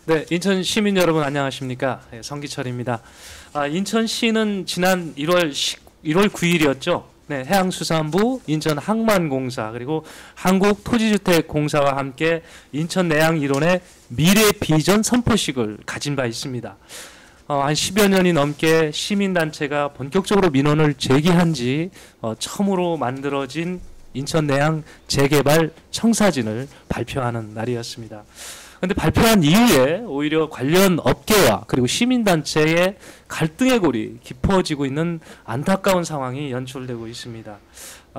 네, 인천 시민 여러분 안녕하십니까? 네, 성기철입니다. 인천시는 지난 1월 9일이었죠. 네, 해양수산부, 인천항만공사 그리고 한국토지주택공사와 함께 인천 내양 1원의 미래 비전 선포식을 가진 바 있습니다. 한 10여 년이 넘게 시민단체가 본격적으로 민원을 제기한 지 처음으로 만들어진 인천 내양 재개발 청사진을 발표하는 날이었습니다. 그런데 발표한 이후에 오히려 관련 업계와 그리고 시민단체의 갈등의 골이 깊어지고 있는 안타까운 상황이 연출되고 있습니다.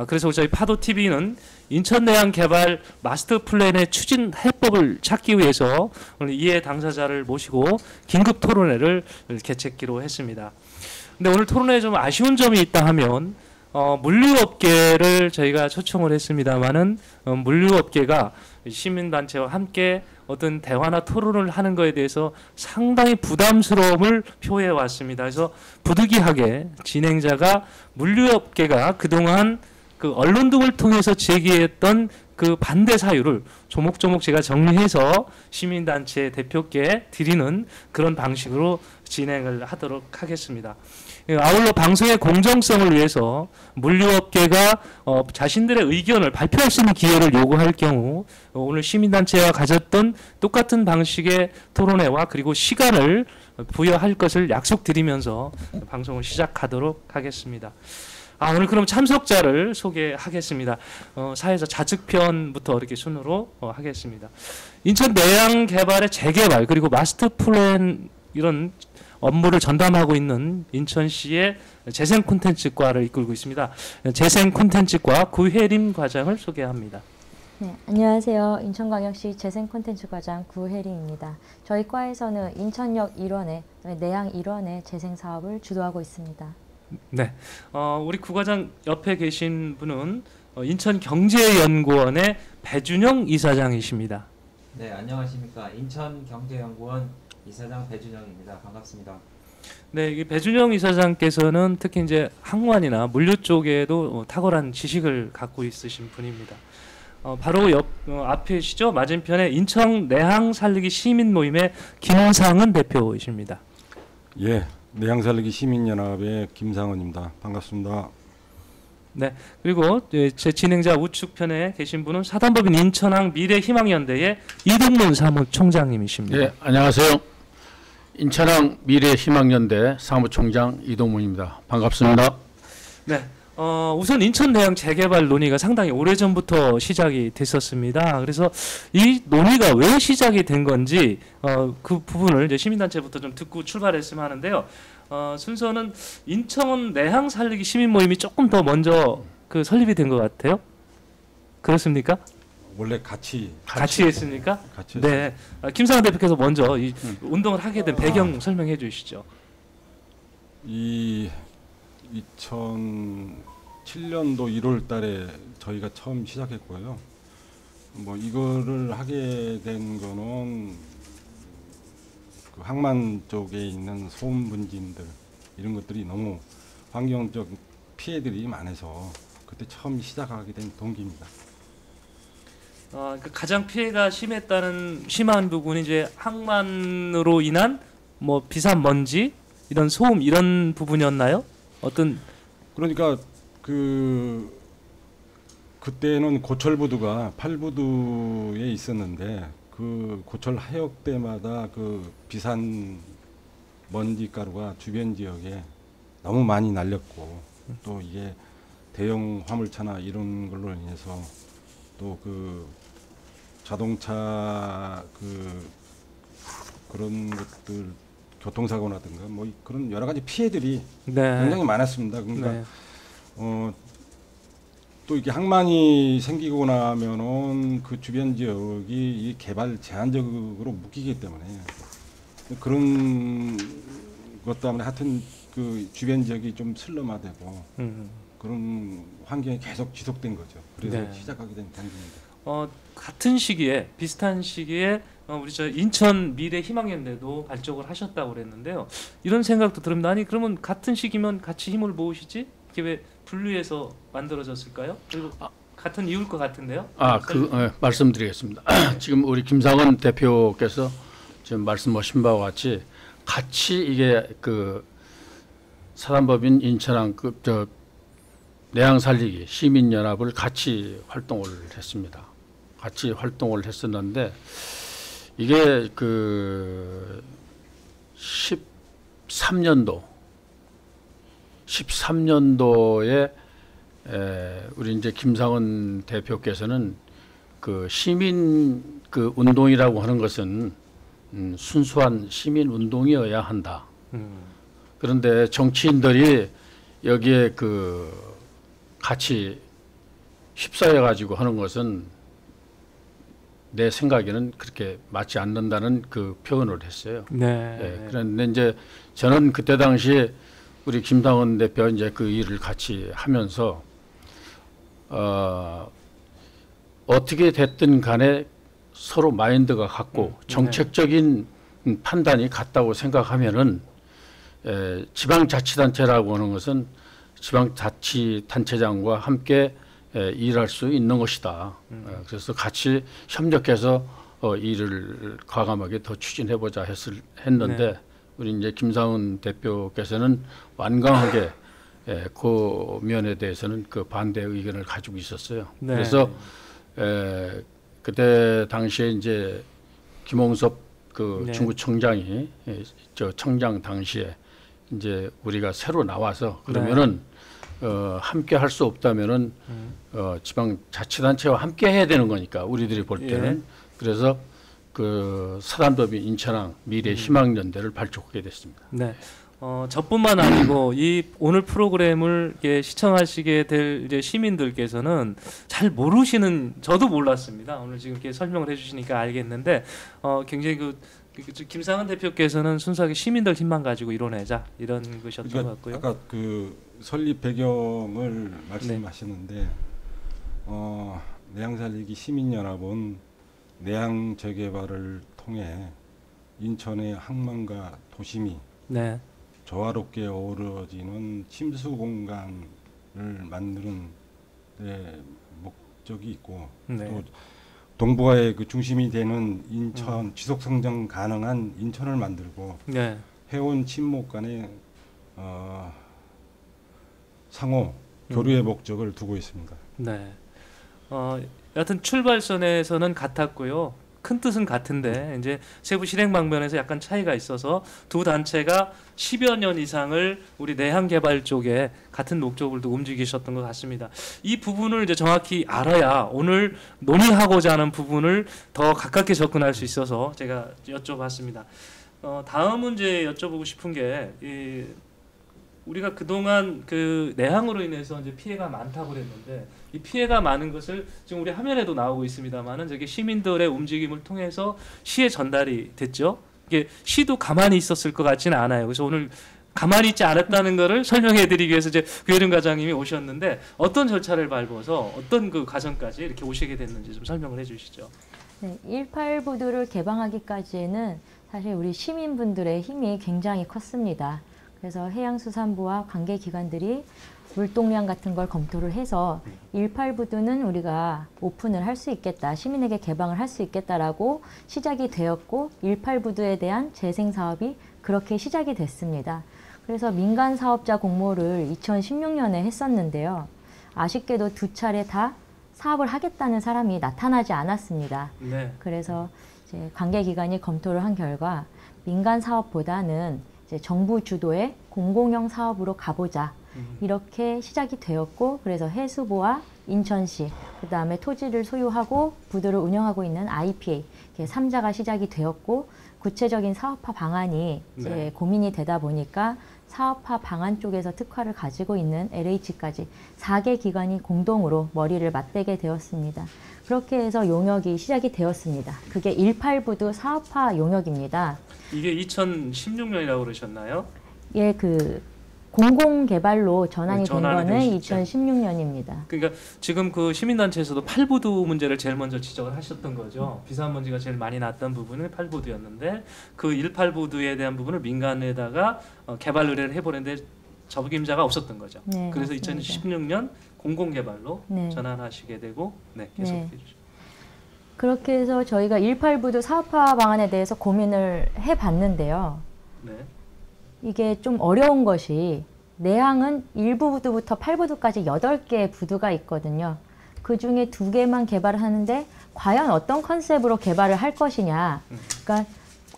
그래서 저희 파도TV는 인천 내양 개발 마스터 플랜의 추진 해법을 찾기 위해서 오늘 이해 당사자를 모시고 긴급 토론회를 개최하기로 했습니다. 근데 오늘 토론회에 좀 아쉬운 점이 있다 하면 물류업계를 저희가 초청을 했습니다만은 물류업계가 시민단체와 함께 어떤 대화나 토론을 하는 것에 대해서 상당히 부담스러움을 표해 왔습니다. 그래서 부득이하게 진행자가 물류업계가 그동안 그 언론 등을 통해서 제기했던 그 반대 사유를 조목조목 제가 정리해서 시민단체 대표께 드리는 그런 방식으로 진행을 하도록 하겠습니다. 아울러 방송의 공정성을 위해서 물류업계가 자신들의 의견을 발표할 수 있는 기회를 요구할 경우 오늘 시민단체와 가졌던 똑같은 방식의 토론회와 그리고 시간을 부여할 것을 약속드리면서 방송을 시작하도록 하겠습니다. 오늘 그럼 참석자를 소개하겠습니다. 사회자 좌측편부터 이렇게 순으로 하겠습니다. 인천 내양 개발의 재개발 그리고 마스터 플랜 이런 업무를 전담하고 있는 인천시의 재생 콘텐츠과를 이끌고 있습니다. 재생 콘텐츠과 구혜림 과장을 소개합니다. 네, 안녕하세요. 인천광역시 재생 콘텐츠 과장 구혜림입니다. 저희 과에서는 인천역 1원에 내양 1원의 재생 사업을 주도하고 있습니다. 네, 우리 구 과장 옆에 계신 분은 인천경제연구원의 배준영 이사장이십니다. 네, 안녕하십니까. 인천경제연구원 이사장 배준영입니다. 반갑습니다. 네, 이 배준영 이사장께서는 특히 이제 항만이나 물류 쪽에도 탁월한 지식을 갖고 있으신 분입니다. 바로 앞이시죠. 맞은편에 인천 내항 살리기 시민 모임의 김상은 대표이십니다. 예, 내양 살리기 시민연합의 김상은입니다. 반갑습니다. 네, 그리고 제 진행자 우측편에 계신 분은 사단법인 인천항 미래희망연대의 이동문 사무총장님이십니다. 네, 안녕하세요. 인천항 미래희망연대 사무총장 이동문입니다. 반갑습니다. 네, 우선 인천 내양 재개발 논의가 상당히 오래전부터 시작이 됐었습니다. 그래서 이 논의가 왜 시작이 된 건지 그 부분을 이제 시민단체부터 좀 듣고 출발했으면 하는데요. 순서는 인천 내항 살리기 시민 모임이 조금 더 먼저 그 설립이 된 것 같아요. 그렇습니까? 원래 같이 했습니까? 같이 네, 김상환 대표께서 먼저 이 운동을 하게 된 배경 설명해 주시죠. 이 2007년도 1월달에 저희가 처음 시작했고요. 뭐 이거를 하게 된 거는 그 항만 쪽에 있는 소음 분진들 이런 것들이 너무 환경적 피해들이 많아서 그때 처음 시작하게 된 동기입니다. 가장 피해가 심한 부분이 이제 항만으로 인한 뭐 비산 먼지 이런 소음 이런 부분이었나요? 그러니까 그때는 고철부두가 8부두에 있었는데 그 고철 하역 때마다 그 비산 먼지 가루가 주변 지역에 너무 많이 날렸고 또 이게 대형 화물차나 이런 걸로 인해서 또 그 자동차 그런 것들 교통사고라든가 뭐 그런 여러 가지 피해들이 굉장히 많았습니다. 그러니까 네. 또 이게 항만이 생기고 나면은 그 주변 지역이 이 개발 제한적으로 묶이기 때문에 그런 것 때문에 하여튼 그 주변 지역이 좀 슬럼화되고 그런 환경이 계속 지속된 거죠. 그래서 네. 시작하게 된 동기입니다. 같은 시기에 비슷한 시기에 우리 저 인천 미래희망연대도 발족을 하셨다고 그랬는데요. 이런 생각도 들습니다. 아니 그러면 같은 시기면 같이 힘을 모으시지? 이게 왜 분류해서 만들어졌을까요? 그리고 같은 이유일 것 같은데요. 말씀드리겠습니다. 지금 우리 김상은 대표께서 지금 말씀하신 바와 같이 같이 이게 그 사단법인 인천항 내양 살리기 시민연합을 같이 활동을 했습니다. 같이 활동을 했었는데 이게 그 13년도에 우리 이제 김상원 대표께서는 그 시민 그 운동이라고 하는 것은 순수한 시민 운동이어야 한다. 그런데 정치인들이 여기에 그 같이 휩싸여 가지고 하는 것은 내 생각에는 그렇게 맞지 않는다는 그 표현을 했어요. 네. 예, 그런데 이제 저는 그때 당시에 우리 김상원 대표 이제 그 일을 같이 하면서 어떻게 됐든 간에 서로 마인드가 같고 정책적인 판단이 같다고 생각하면은 지방자치단체라고 하는 것은 지방자치단체장과 함께 일할 수 있는 것이다. 그래서 같이 협력해서 일을 과감하게 더 추진해보자 했는데 네. 우리 이제 김상훈 대표께서는 완강하게 그 면에 대해서는 그 반대 의견을 가지고 있었어요. 네. 그래서 그때 당시에 이제 김홍섭 그 네. 중구청장이 저 청장 당시에 이제 우리가 새로 나와서 그러면은 함께 할 수 없다면은 지방자치단체와 함께 해야 되는 거니까 우리들이 볼 때는 예. 그래서 그 사단법인 인천항 미래희망연대를 발족하게 됐습니다. 네. 저뿐만 아니고 이 오늘 프로그램을 시청하시게 될 이제 시민들께서는 잘 모르시는, 저도 몰랐습니다. 오늘 지금 이렇게 설명을 해주시니까 알겠는데 굉장히 김상은 대표께서는 순수하게 시민들 힘만 가지고 이뤄내자 이런 것이었던 것 같고요. 아까 그 설립 배경을 말씀하시는데 내양살리기 시민연합은 내양 재개발을 통해 인천의 항만과 도심이 네. 조화롭게 어우러지는 침수 공간을 만드는 데 목적이 있고 네. 또 동북아의 그 중심이 되는 인천 지속 성장 가능한 인천을 만들고 네. 해온 친목 간의 상호 교류의 목적을 두고 있습니다. 네. 여하튼 출발선에서는 같았고요. 큰 뜻은 같은데 이제 세부 실행 방면에서 약간 차이가 있어서 두 단체가 10여 년 이상을 우리 내항 개발 쪽에 같은 목적을 두고 움직이셨던 것 같습니다. 이 부분을 이제 정확히 알아야 오늘 논의하고자 하는 부분을 더 가깝게 접근할 수 있어서 제가 여쭤봤습니다. 다음 문제 여쭤보고 싶은 게 우리가 그동안 그 내항으로 인해서 이제 피해가 많다고 그랬는데 이 피해가 많은 것을 지금 우리 화면에도 나오고 있습니다만은 저게 시민들의 움직임을 통해서 시에 전달이 됐죠. 이게 시도 가만히 있었을 것 같지는 않아요. 그래서 오늘 가만히 있지 않았다는 것을 설명해드리기 위해서 이제 구혜림 과장님이 오셨는데 어떤 절차를 밟아서 어떤 그 과정까지 이렇게 오시게 됐는지 좀 설명을 해주시죠. 네, 18부두를 개방하기까지는 사실 우리 시민분들의 힘이 굉장히 컸습니다. 그래서 해양수산부와 관계기관들이 물동량 같은 걸 검토를 해서 18부두는 우리가 오픈을 할 수 있겠다, 시민에게 개방을 할 수 있겠다라고 시작이 되었고 18부두에 대한 재생사업이 그렇게 시작이 됐습니다. 그래서 민간사업자 공모를 2016년에 했었는데요. 아쉽게도 두 차례 다 사업을 하겠다는 사람이 나타나지 않았습니다. 네. 그래서 이제 관계기관이 검토를 한 결과 민간사업보다는 이제 정부 주도의 공공형 사업으로 가보자. 이렇게 시작이 되었고 그래서 해수부와 인천시, 그 다음에 토지를 소유하고 부두를 운영하고 있는 IPA, 이렇게 3자가 시작이 되었고 구체적인 사업화 방안이 이제 고민이 되다 보니까 사업화 방안 쪽에서 특화를 가지고 있는 LH까지 4개 기관이 공동으로 머리를 맞대게 되었습니다. 그렇게 해서 용역이 시작이 되었습니다. 그게 18부두 사업화 용역입니다. 이게 2016년이라고 그러셨나요? 예, 그 공공개발로 전환이 된 거는 되셨죠. 2016년입니다. 그러니까 지금 그 시민단체에서도 8부두 문제를 제일 먼저 지적을 하셨던 거죠. 비산먼지가 제일 많이 났던 부분은 8부두였는데 그 18부두에 대한 부분을 민간에다가 개발 의뢰를 해보는데 적임자가 없었던 거죠. 네, 그래서 맞습니다. 2016년 공공개발로 네. 전환하시게 되고 계속해 주시죠. 그렇게 해서 저희가 18부도 사업화 방안에 대해서 고민을 해봤는데요. 네. 이게 좀 어려운 것이 내항은 1부부두부터 8부두까지 8개의 부두가 있거든요. 그 중에 2개만 개발을 하는데 과연 어떤 컨셉으로 개발을 할 것이냐. 그러니까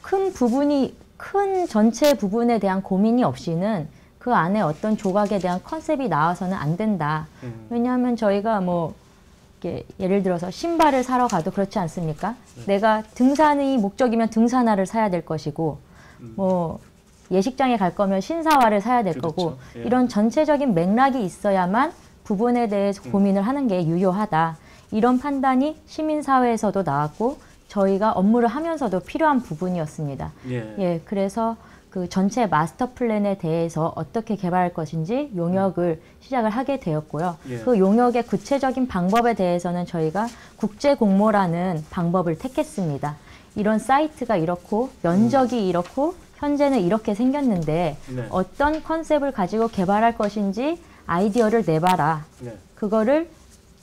큰 전체 부분에 대한 고민이 없이는 그 안에 어떤 조각에 대한 컨셉이 나와서는 안 된다. 왜냐하면 저희가 뭐 예를 들어서 신발을 사러 가도 그렇지 않습니까? 내가 등산이 목적이면 등산화를 사야 될 것이고 뭐 예식장에 갈 거면 신사화를 사야 될 그렇죠. 거고 예. 이런 전체적인 맥락이 있어야만 부분에 대해서 고민을 하는 게 유효하다. 이런 판단이 시민사회에서도 나왔고 저희가 업무를 하면서도 필요한 부분이었습니다. 예. 그래서 그 전체 마스터 플랜에 대해서 어떻게 개발할 것인지 용역을 시작을 하게 되었고요. 예. 그 용역의 구체적인 방법에 대해서는 저희가 국제공모라는 방법을 택했습니다. 이런 사이트가 이렇고 면적이 이렇고 현재는 이렇게 생겼는데 네. 어떤 컨셉을 가지고 개발할 것인지 아이디어를 내봐라. 네. 그거를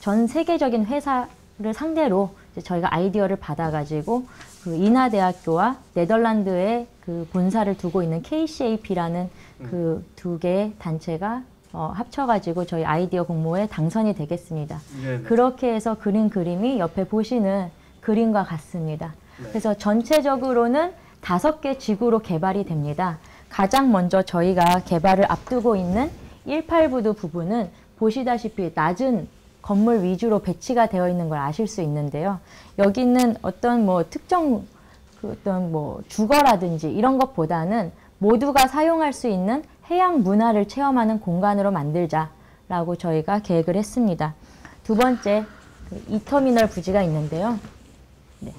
전 세계적인 회사를 상대로 이제 저희가 아이디어를 받아가지고 그 인하대학교와 네덜란드에 그 본사를 두고 있는 KCAP라는 그 2개의 단체가 합쳐가지고 저희 아이디어 공모에 당선이 되겠습니다. 네. 그렇게 해서 그린 그림이 옆에 보시는 그림과 같습니다. 네. 그래서 전체적으로는 5개 지구로 개발이 됩니다. 가장 먼저 저희가 개발을 앞두고 있는 18부두 부분은 보시다시피 낮은 건물 위주로 배치가 되어 있는 걸 아실 수 있는데요. 여기는 어떤 뭐 특정 어떤 뭐 주거라든지 이런 것보다는 모두가 사용할 수 있는 해양 문화를 체험하는 공간으로 만들자라고 저희가 계획을 했습니다. 두 번째, 그 이터미널 부지가 있는데요. 네.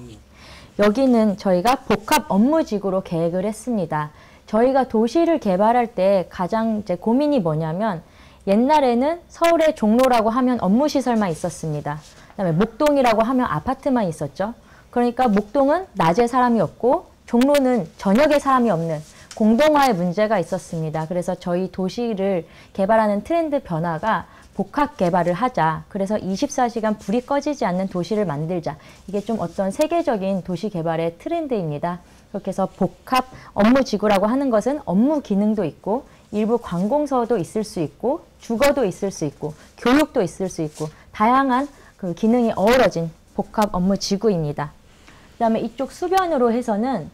여기는 저희가 복합 업무지구로 계획을 했습니다. 저희가 도시를 개발할 때 가장 이제 고민이 뭐냐면 옛날에는 서울의 종로라고 하면 업무시설만 있었습니다. 그다음에 목동이라고 하면 아파트만 있었죠. 그러니까 목동은 낮에 사람이 없고 종로는 저녁에 사람이 없는 공동화의 문제가 있었습니다. 그래서 저희 도시를 개발하는 트렌드 변화가 복합 개발을 하자. 그래서 24시간 불이 꺼지지 않는 도시를 만들자. 이게 좀 어떤 세계적인 도시 개발의 트렌드입니다. 그렇게 해서 복합 업무지구라고 하는 것은 업무 기능도 있고 일부 관공서도 있을 수 있고 주거도 있을 수 있고 교육도 있을 수 있고 다양한 그 기능이 어우러진 복합 업무지구입니다. 그다음에 이쪽 수변으로 해서는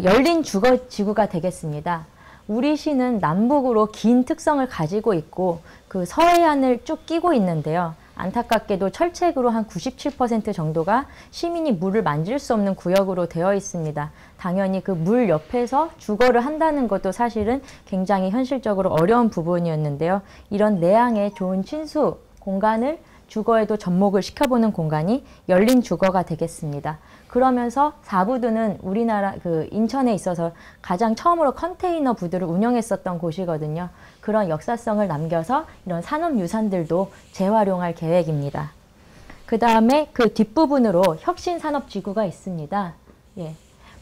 열린 주거지구가 되겠습니다. 우리 시는 남북으로 긴 특성을 가지고 있고 그 서해안을 쭉 끼고 있는데요. 안타깝게도 철책으로 한 97% 정도가 시민이 물을 만질 수 없는 구역으로 되어 있습니다. 당연히 그 물 옆에서 주거를 한다는 것도 사실은 굉장히 현실적으로 어려운 부분이었는데요. 이런 내양의 좋은 친수 공간을 주거에도 접목을 시켜보는 공간이 열린 주거가 되겠습니다. 그러면서 4부두는 우리나라 그 인천에 있어서 가장 처음으로 컨테이너 부두를 운영했었던 곳이거든요. 그런 역사성을 남겨서 이런 산업유산들도 재활용할 계획입니다. 그 다음에 그 뒷부분으로 혁신산업지구가 있습니다.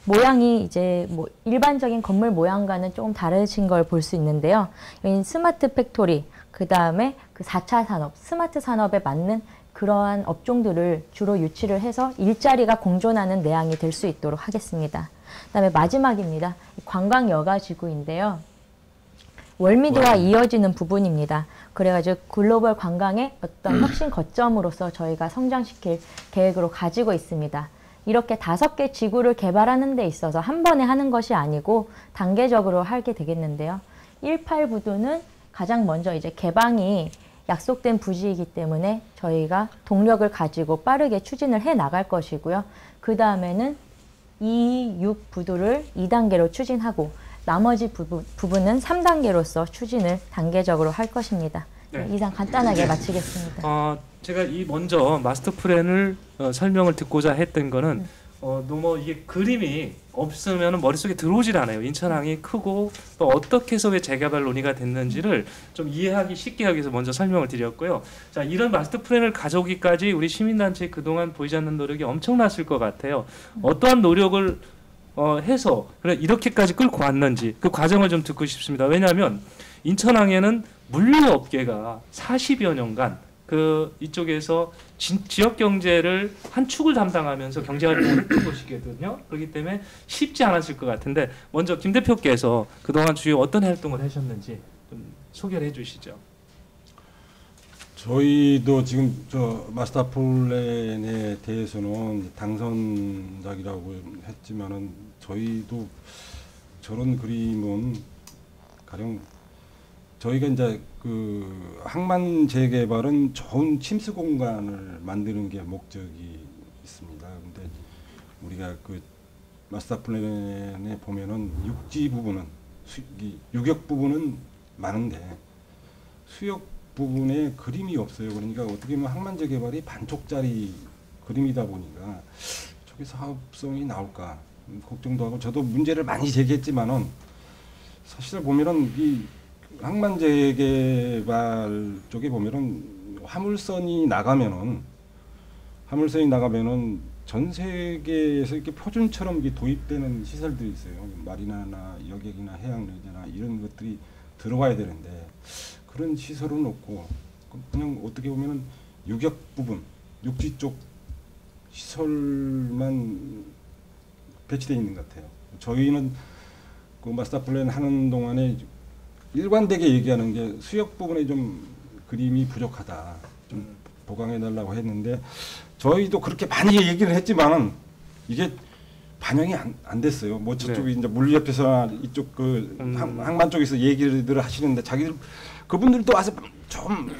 모양이 이제 뭐 일반적인 건물 모양과는 조금 다르신 걸 볼 수 있는데요. 여기는 스마트 팩토리, 그 다음에 그 4차 산업, 스마트 산업에 맞는 그러한 업종들을 주로 유치를 해서 일자리가 공존하는 내양이 될 수 있도록 하겠습니다. 그 다음에 마지막입니다. 관광 여가지구인데요. 월미도와 이어지는 부분입니다. 그래가지고 글로벌 관광의 어떤 혁신 거점으로서 저희가 성장시킬 계획으로 가지고 있습니다. 이렇게 5개 지구를 개발하는 데 있어서 한 번에 하는 것이 아니고 단계적으로 하게 되겠는데요. 18부두는 가장 먼저 이제 개방이 약속된 부지이기 때문에 저희가 동력을 가지고 빠르게 추진을 해 나갈 것이고요. 그 다음에는 2, 6부두를 2단계로 추진하고 나머지 부분은 3단계로서 추진을 단계적으로 할 것입니다. 네. 이상 간단하게 마치겠습니다. 제가 이 먼저 마스터 플랜을 설명을 듣고자 했던 거는 너무 이게 그림이 없으면 머릿속에 들어오질 않아요. 인천항이 크고 또 어떻게 해서 왜 재개발 논의가 됐는지를 좀 이해하기 쉽게 하기 위해서 먼저 설명을 드렸고요. 자, 이런 마스터 플랜을 가져오기까지 우리 시민단체 그동안 보이지 않는 노력이 엄청났을 것 같아요. 어떠한 노력을 해서 이렇게까지 끌고 왔는지 그 과정을 좀 듣고 싶습니다. 왜냐하면 인천항에는 물류업계가 40여 년간 그 이쪽에서 지역 경제를 한 축을 담당하면서 경제 활동을 했던 곳이거든요. 그렇기 때문에 쉽지 않았을 것 같은데 먼저 김 대표께서 그동안 주요 어떤 활동을 하셨는지 좀 소개를 해주시죠. 저희도 지금 저 마스터 플랜에 대해서는 당선작이라고 했지만은 저희도 저런 그림은 가령 저희가 이제 그 항만 재개발은 좋은 침수 공간을 만드는 게 목적이 있습니다. 근데 우리가 그 마스터 플랜에 보면은 육지 부분은 유격 부분은 많은데 수역 부분에 그림이 없어요. 그러니까 어떻게 보면 항만 재개발이 반쪽짜리 그림이다 보니까 저게 사업성이 나올까 걱정도 하고 저도 문제를 많이 제기했지만은 사실 보면은 이 항만 재개발 쪽에 보면은 화물선이 나가면은 전 세계에서 이렇게 표준처럼 이렇게 도입되는 시설들이 있어요. 마리나나 여객이나 해양레저나 이런 것들이 들어와야 되는데 그런 시설은 없고 그냥 어떻게 보면은 유격 부분, 육지 쪽 시설만 배치되어 있는 것 같아요. 저희는 그 마스터 플랜 하는 동안에 일관되게 얘기하는 게 수역 부분에 좀 그림이 부족하다. 좀 보강해 달라고 했는데 저희도 그렇게 많이 얘기를 했지만은 이게 반영이 안 됐어요. 뭐 저쪽이 이제 물리협회사 이쪽 그 항만 쪽에서 얘기를 하시는데 자기들 그분들도 와서 좀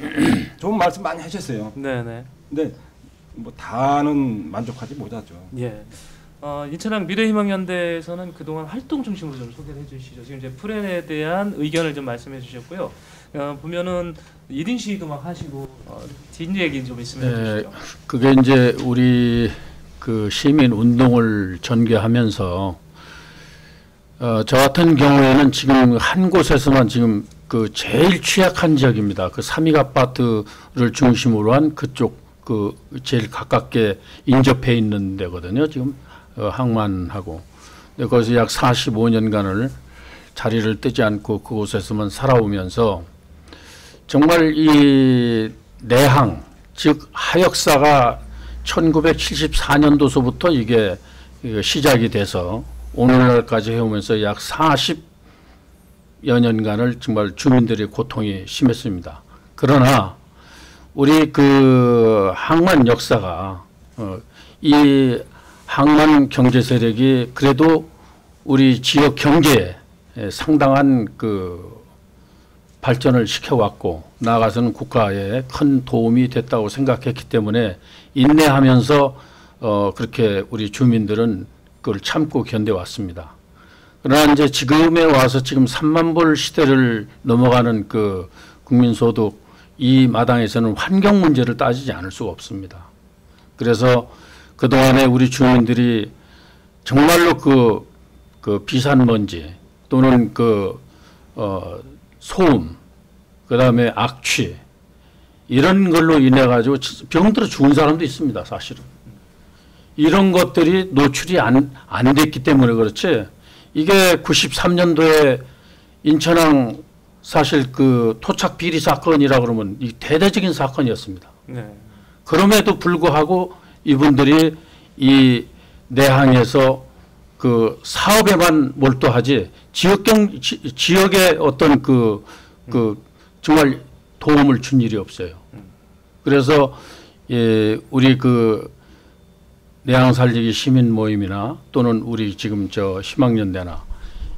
좋은 말씀 많이 하셨어요. 네네. 근데 뭐 다는 만족하지 못하죠. 예. 인천항 미래희망연대에서는 그동안 활동 중심으로 좀 소개를 해주시죠. 지금 이제 플랜에 대한 의견을 좀 말씀해 주셨고요. 보면은 1인 시위도 막 하시고 뒷얘기 좀 있으면 해주시죠. 그게 이제 우리 그 시민 운동을 전개하면서 저 같은 경우에는 지금 한 곳에서만 지금 그 제일 취약한 지역입니다. 그 삼익 아파트를 중심으로 한 그쪽 그 제일 가깝게 인접해 있는 데거든요. 지금 항만하고. 근데 거기서 약 45년간을 자리를 뜨지 않고 그곳에서만 살아오면서 정말 이 내항 즉 하역사가 1974년도서부터 이게 시작이 돼서 오늘날까지 해오면서 약 40여 년간을 정말 주민들의 고통이 심했습니다. 그러나 우리 그 항만 역사가 이 항만 경제 세력이 그래도 우리 지역 경제에 상당한 그 발전을 시켜왔고 나아가서는 국가에 큰 도움이 됐다고 생각했기 때문에 인내하면서 그렇게 우리 주민들은 그걸 참고 견뎌왔습니다. 그러나 이제 지금에 와서 지금 3만 불 시대를 넘어가는 그 국민소득 이 마당에서는 환경 문제를 따지지 않을 수가 없습니다. 그래서 그동안에 우리 주민들이 정말로 그 비산먼지 또는 소음, 그 다음에 악취 이런 걸로 인해 가지고 병들어 죽은 사람도 있습니다. 사실은 이런 것들이 노출이 안 됐기 때문에 그렇지. 이게 93년도에 인천항 사실 그 토착 비리 사건이라 그러면 이 대대적인 사건이었습니다. 네. 그럼에도 불구하고 이분들이 이 내항에서 그 사업에만 몰두하지 지역의 어떤 정말 도움을 준 일이 없어요. 그래서 우리 그 내항 살리기 시민 모임이나 또는 우리 지금 저 희망연대나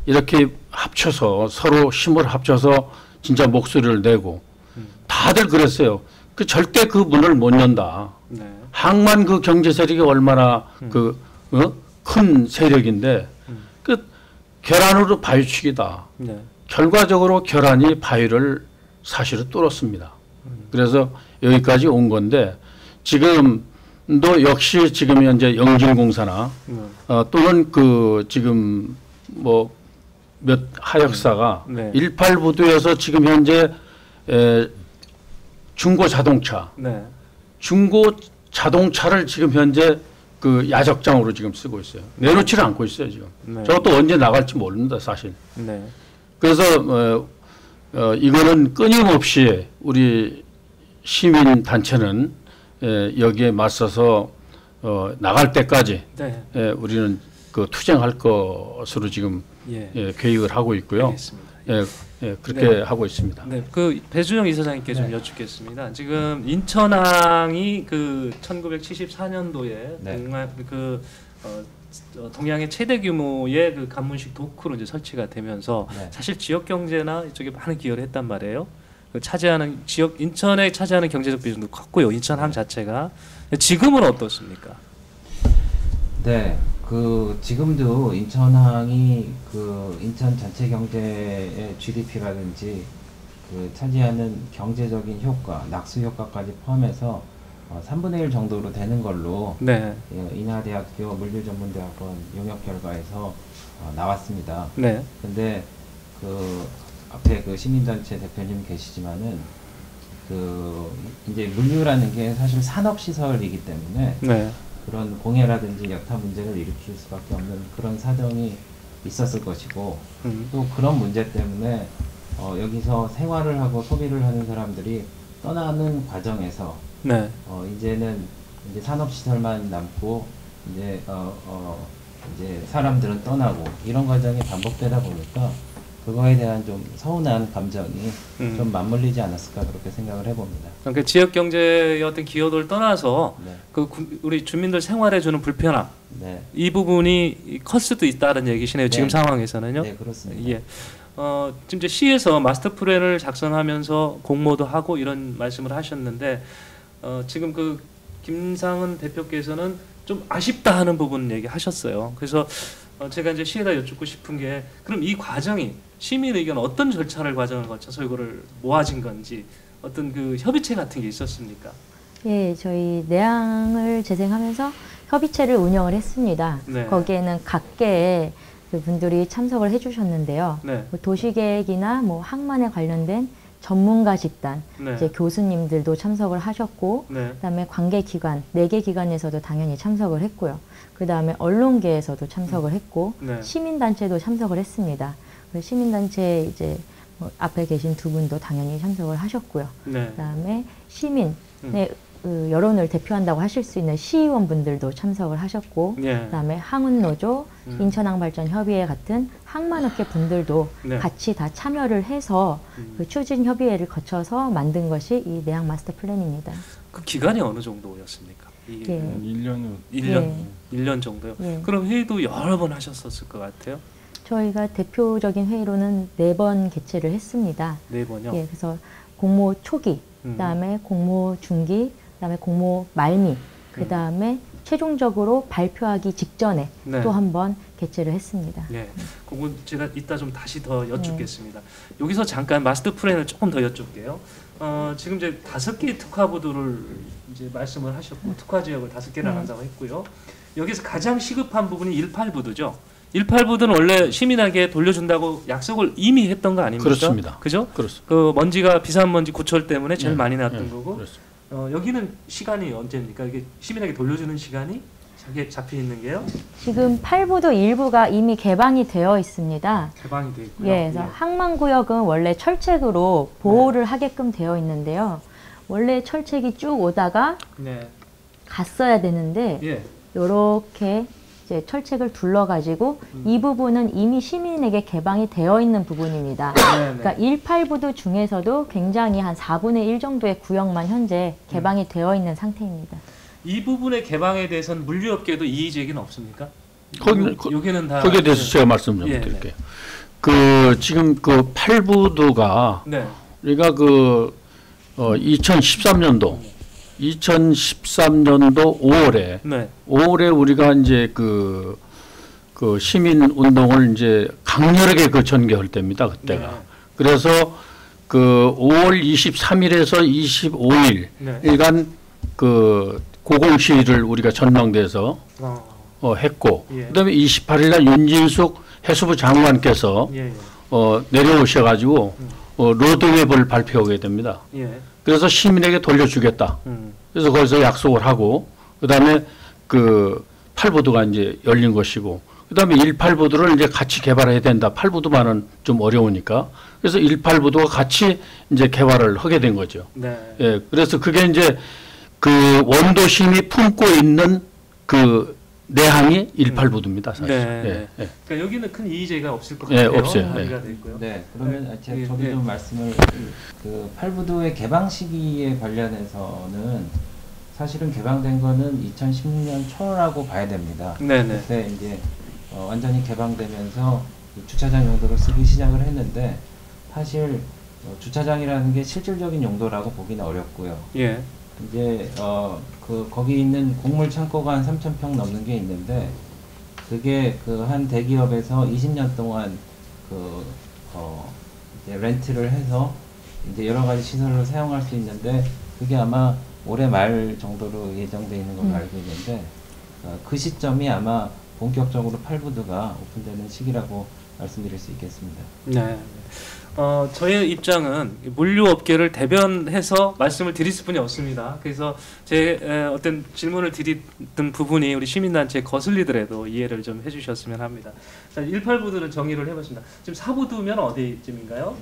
이렇게 합쳐서 서로 힘을 합쳐서 진짜 목소리를 내고 다들 그랬어요. 절대 그 문을 못 연다. 네. 항만 그 경제 세력이 얼마나 큰 세력인데 그 결안으로 바위치기다. 네. 결과적으로 결안이 바위를 사실은 뚫었습니다. 그래서 여기까지 온 건데 지금도 역시 지금 현재 영진공사나 또는 그 지금 뭐 몇 하역사가 네. 18부두에서 지금 현재 중고 자동차, 네. 중고 자동차를 지금 현재 그 야적장으로 지금 쓰고 있어요. 내놓지를 않고 있어요 지금. 네. 저것도 언제 나갈지 모릅니다 사실. 네. 그래서 이거는 끊임없이 우리 시민 단체는 여기에 맞서서 나갈 때까지 네. 우리는 그 투쟁할 것으로 지금 예. 계획을 하고 있고요. 알겠습니다. 그렇게 네. 하고 있습니다. 네, 그 배주영 이사장님께 좀 여쭙겠습니다. 지금 인천항이 그 1974년도에 네. 동양의 최대 규모의 그 간문식 도크로 이제 설치가 되면서 네. 사실 지역 경제나 이쪽에 많은 기여를 했단 말이에요. 그 차지하는 지역 인천에 차지하는 경제적 비중도 컸고요. 인천항 자체가 지금은 어떻습니까? 네, 그 지금도 인천항이 그 인천 전체 경제의 GDP라든지 그 차지하는 경제적인 효과, 낙수 효과까지 포함해서 3분의 1 정도로 되는 걸로 네, 인하대학교 물류전문대학원 용역 결과에서 나왔습니다. 네, 근데 그 앞에 그 시민단체 대표님 계시지만은 그 이제 물류라는 게 사실 산업시설이기 때문에 네, 그런 공해라든지 여타 문제를 일으킬 수밖에 없는 그런 사정이 있었을 것이고 또 그런 문제 때문에 여기서 생활을 하고 소비를 하는 사람들이 떠나는 과정에서 네, 이제는 이제 산업시설만 남고 이제 이제 사람들은 떠나고 이런 과정이 반복되다 보니까 그거에 대한 좀 서운한 감정이 좀 맞물리지 않았을까 그렇게 생각을 해봅니다. 그러니까 지역 경제의 어떤 기여도를 떠나서 네. 우리 주민들 생활에 주는 불편함 네. 이 부분이 클 수도 있다는 얘기시네요. 지금 네. 상황에서는요. 네, 그렇습니다. 예. 지금 이제 시에서 마스터 플랜을 작성하면서 공모도 하고 이런 말씀을 하셨는데 지금 그 김상은 대표께서는 좀 아쉽다 하는 부분 얘기하셨어요. 그래서 제가 이제 시에다 여쭙고 싶은 게 그럼 이 과정이 시민 의견 어떤 절차를 과정을 거쳐서 이거를 모아진 건지 어떤 그 협의체 같은 게 있었습니까? 예, 저희 내항을 재생하면서 협의체를 운영을 했습니다. 네. 거기에는 각계의 그 분들이 참석을 해주셨는데요. 네. 뭐 도시계획이나 뭐 항만에 관련된 전문가 집단, 네. 이제 교수님들도 참석을 하셨고, 네. 그다음에 관계기관, 4개 기관에서도 당연히 참석을 했고요. 그다음에 언론계에서도 참석을 했고, 네. 시민단체도 참석을 했습니다. 시민단체 이제 뭐 앞에 계신 두 분도 당연히 참석을 하셨고요. 네. 그다음에 시민의 그 여론을 대표한다고 하실 수 있는 시의원분들도 참석을 하셨고, 예. 그다음에 항운노조, 인천항발전협의회 같은 항만업계 분들도 네. 같이 다 참여를 해서 그 추진 협의회를 거쳐서 만든 것이 이 내항 마스터 플랜입니다. 그 기간이 어느 정도였습니까? 이게 예. 1년 1년? 1년 정도요? 예. 그럼 회의도 여러 번 하셨었을 것 같아요? 저희가 대표적인 회의로는 4번 개최를 했습니다. 4번요? 예, 그래서 공모 초기, 그다음에 공모 중기, 그다음에 공모 말미, 그다음에 최종적으로 발표하기 직전에 네. 또 한 번 개최를 했습니다. 네, 그건 제가 이따 좀 다시 더 여쭙겠습니다. 여기서 잠깐 마스터 플랜을 조금 더 여쭐게요. 지금 이제 5개의 특화부도를 이제 말씀을 하셨고 특화 지역을 5개를 한다고 했고요. 여기서 가장 시급한 부분이 18부도죠. 18부도는 원래 시민에게 돌려준다고 약속을 이미 했던 거 아닙니까? 그렇습니다. 그죠? 그렇습니다. 그 먼지가 비산먼지 구철 때문에 제일 네. 많이 났던 네. 거고 그렇습니다. 여기는 시간이 언제입니까? 이게 시민에게 돌려주는 시간이 잡혀 있는 게요? 지금 8부도 일부가 이미 개방이 되어 있습니다. 개방이 돼 있고요. 예, 그래서 항만구역은 원래 철책으로 보호를 하게끔 되어 있는데요. 원래 철책이 쭉 오다가 네. 갔어야 되는데 예. 이렇게 이제 철책을 둘러가지고 이 부분은 이미 시민에게 개방이 되어 있는 부분입니다. 네, 그러니까 18부도 중에서도 굉장히 한 4분의 1 정도의 구역만 현재 개방이 되어 있는 상태입니다. 이 부분의 개방에 대해서는 물류업계도 이의 제기는 없습니까? 여기는 다 거기에 대해서 네. 제가 말씀 좀 예, 드릴게요. 그 지금 그 8부도가 네. 우리가 그 2013년도 5월에 네. 5월에 우리가 이제 그 시민 운동을 이제 강렬하게 그 전개할 때입니다. 그때가. 네. 그래서 그 5월 23일에서 25일 네. 일간 그 고공시위를 우리가 전망대에서 했고 예. 그다음에 28일 날 윤진숙 해수부 장관께서 예. 내려오셔가지고 로드맵을 발표하게 됩니다. 예. 그래서 시민에게 돌려주겠다. 그래서 거기서 약속을 하고 그다음에 그 8부도가 이제 열린 것이고 그다음에 18부두를 이제 같이 개발해야 된다. 8부두만은 좀 어려우니까. 그래서 18부두가 같이 이제 개발을 하게 된 거죠. 네. 예, 그래서 그게 이제 그 원도심이 품고 있는 그 내항이 18부두입니다, 사실. 네. 예, 예. 그러니까 여기는 큰 이의제가 없을 것 예, 같아요. 없어요. 합의가 됐고요. 네, 그러면 네. 제가 예, 저도 예. 좀 말씀을 그 팔부두의 개방 시기에 관련해서는 사실은 개방된 거는 2016년 초라고 봐야 됩니다. 네네. 그때 이제 완전히 개방되면서 그 주차장 용도로 쓰기 시작을 했는데 사실 주차장이라는 게 실질적인 용도라고 보기는 어렵고요. 예. 이제 그 거기 있는 곡물 창고가 한 3,000평 넘는 게 있는데 그게 그 한 대기업에서 20년 동안 그 이제 렌트를 해서 이제 여러 가지 시설로 사용할 수 있는데 그게 아마 올해 말 정도로 예정돼 있는 걸로 알고 있는데 그 시점이 아마 본격적으로 팔부두가 오픈되는 시기라고 말씀드릴 수 있겠습니다. 네. 저의 입장은 물류업계를 대변해서 말씀을 드릴 수뿐이 없습니다. 그래서 제 어떤 질문을 드리던 부분이 우리 시민단체에 거슬리더라도 이해를 좀 해주셨으면 합니다. 자, 18부두는 정의를 해봤습니다. 지금 4부두면 어디쯤인가요?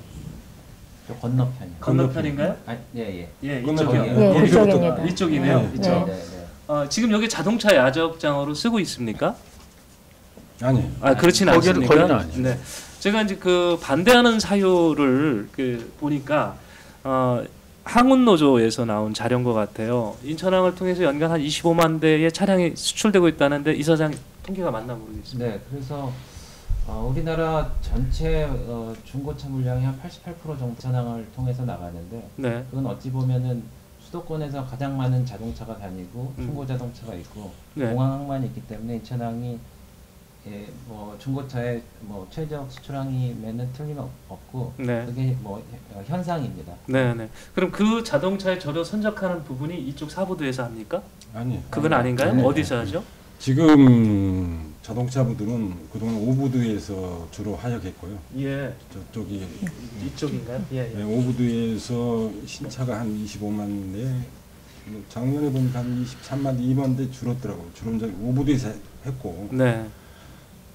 저 건너편이요. 건너편인가요? 아, 예. 예, 건너편이요. 이쪽이요. 예, 거기서부터 그쪽입니다. 이쪽이네요. 네. 이쪽. 네. 지금 여기 자동차 야적장으로 쓰고 있습니까? 아니. 그렇지는 거기는 않습니까? 거기는 아니에요. 네. 제가 이제 그 반대하는 사유를 그 보니까 항운노조에서 나온 자료인 것 같아요. 인천항을 통해서 연간 한 25만 대의 차량이 수출되고 있다는데 이 사장 통계가 맞나 모르겠습니다. 네, 그래서 우리나라 전체 중고차 물량이 한 88% 정도 인천항을 통해서 나가는데 네. 그건 어찌 보면은 수도권에서 가장 많은 자동차가 다니고 중고 자동차가 있고 네. 공항항만 있기 때문에 인천항이 뭐 중고차의 뭐 최적 수출항이면은 틀림없고 네. 그게 뭐 현상입니다. 네. 그럼 그 자동차의 저려 선적하는 부분이 이쪽 4부두에서 합니까? 아니. 그건 아닌가요? 네. 어디서 하죠? 지금 자동차 부두는 그동안 5부두에서 주로 하역했고요. 예. 저쪽이 이쪽인가요? 예. 네, 5부두에서 신차가 한 25만 대, 뭐 작년에 보니까 한 23만 대, 2만 대 줄었더라고요. 주로 이제 5부두에서 했고 네.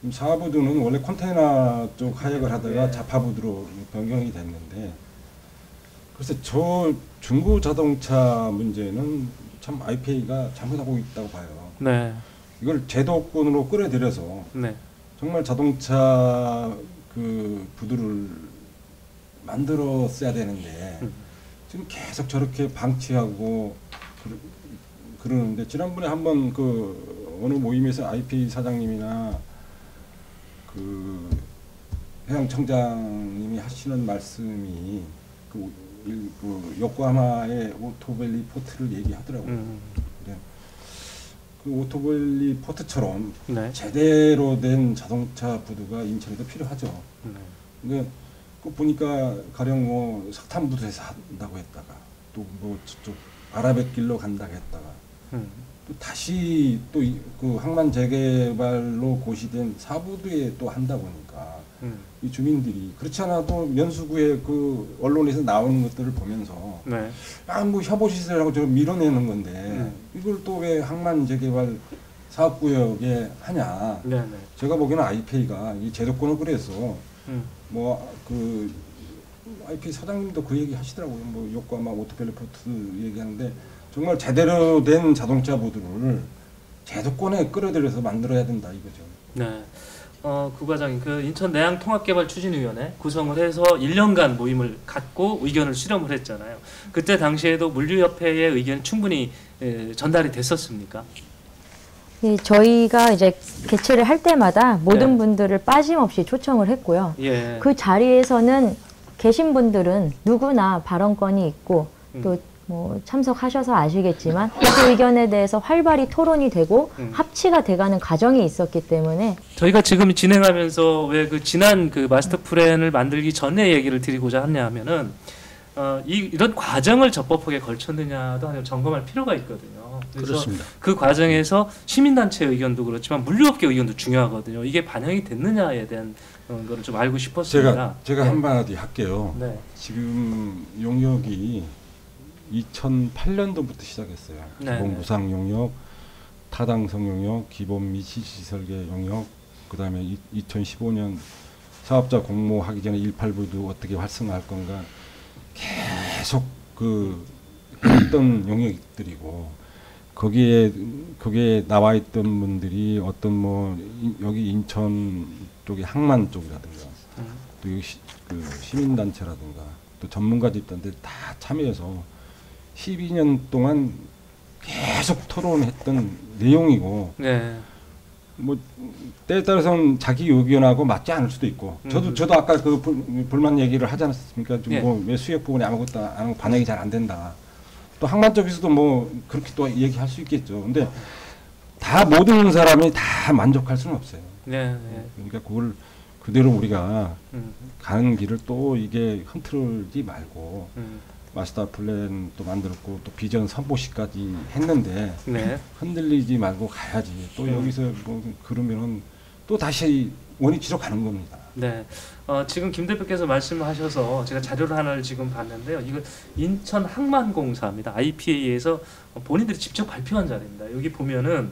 4부두는 원래 컨테이너 쪽 하역을 하다가 네. 자파부두로 변경이 됐는데 그래서 저 중고 자동차 문제는 참 IPA가 잘못하고 있다고 봐요. 네. 이걸 제도권으로 끌어들여서 네. 정말 자동차 그 부두를 만들었어야 되는데 지금 계속 저렇게 방치하고 그러는데 지난번에 한번 그 어느 모임에서 IPA 사장님이나 그 해양청장님이 하시는 말씀이 그 요코하마의 오토밸리 포트를 얘기하더라고요. 근데 그 오토밸리 포트처럼 네. 제대로 된 자동차 부두가 인천에도 필요하죠. 네. 근데 그 보니까 가령 뭐 석탄 부두에서 한다고 했다가 또 뭐 저쪽 아라뱃길로 간다고 했다가 또 다시 또 그 항만 재개발로 고시된 4부두에 또 한다 보니까 이 주민들이 그렇지 않아도 면수구에 그 언론에서 나오는 것들을 보면서 네. 뭐 협오시설하고 저 밀어내는 건데 이걸 또 왜 항만 재개발 사업구역에 하냐. 네. 제가 보기에는 IPA가 이 제도권을 그래서 뭐 그 IPA 사장님도 그 얘기 하시더라고요. 뭐 요코하마 오토밸리 포트 얘기하는데 정말 제대로 된 자동차 부두를 제도권에 끌어들여서 만들어야 된다 이거죠. 네. 부과장님, 그 인천 내양 통합개발 추진위원회 구성을 해서 1년간 모임을 갖고 의견을 수렴을 했잖아요. 그때 당시에도 물류협회의 의견 충분히 전달이 됐었습니까? 예, 저희가 이제 개최를 할 때마다 모든 네. 분들을 빠짐없이 초청을 했고요. 예. 그 자리에서는 계신 분들은 누구나 발언권이 있고 또 뭐 참석하셔서 아시겠지만 그 의견에 대해서 활발히 토론이 되고 합치가 돼가는 과정이 있었기 때문에 저희가 지금 진행하면서 왜 그 지난 그 마스터 플랜을 만들기 전에 얘기를 드리고자 하냐면은 이런 과정을 적법하게 걸쳤느냐도 하나 점검할 필요가 있거든요. 그래서 그렇습니다. 그 과정에서 시민단체 의견도 그렇지만 물류업계 의견도 중요하거든요. 이게 반영이 됐느냐에 대한 거를 좀 알고 싶었습니다. 제가 네. 한마디 할게요. 네. 지금 용역이 2008년도부터 시작했어요. 네, 기본 네. 무상 용역, 타당성 용역, 기본 및 시설계 용역, 그다음에 2015년 사업자 공모하기 전에 189도 어떻게 활성화할 건가 계속 그 했던 영역들이고 거기에 나와 있던 분들이 어떤 뭐 여기 인천 쪽의 항만 쪽이라든가 또 여기 그 시민단체라든가 또 전문가 집단들 다 참여해서 12년 동안 계속 토론했던 내용이고 네. 뭐 때에 따라서는 자기 의견하고 맞지 않을 수도 있고 저도 아까 그 불만 얘기를 하지 않았습니까? 좀 예. 뭐 왜 수역 부분에 아무것도 안 하고 반영이 잘 안 된다. 또 항만 쪽에서도 뭐 그렇게 또 얘기할 수 있겠죠. 근데 다 모든 사람이 다 만족할 수는 없어요. 네. 네. 그러니까 그걸 그대로 우리가 음. 가는 길을 또 이게 흐트러지 말고 음. 마스터 플랜도 만들었고 또 비전 선보시까지 했는데 네. 흔들리지 말고 가야지. 또 여기서 뭐 그러면은 또 다시 원위치로 가는 겁니다. 네. 지금 김 대표께서 말씀하셔서 제가 자료를 하나를 지금 봤는데요. 이거 인천 항만공사입니다. IPA에서 본인들이 직접 발표한 자료입니다. 여기 보면은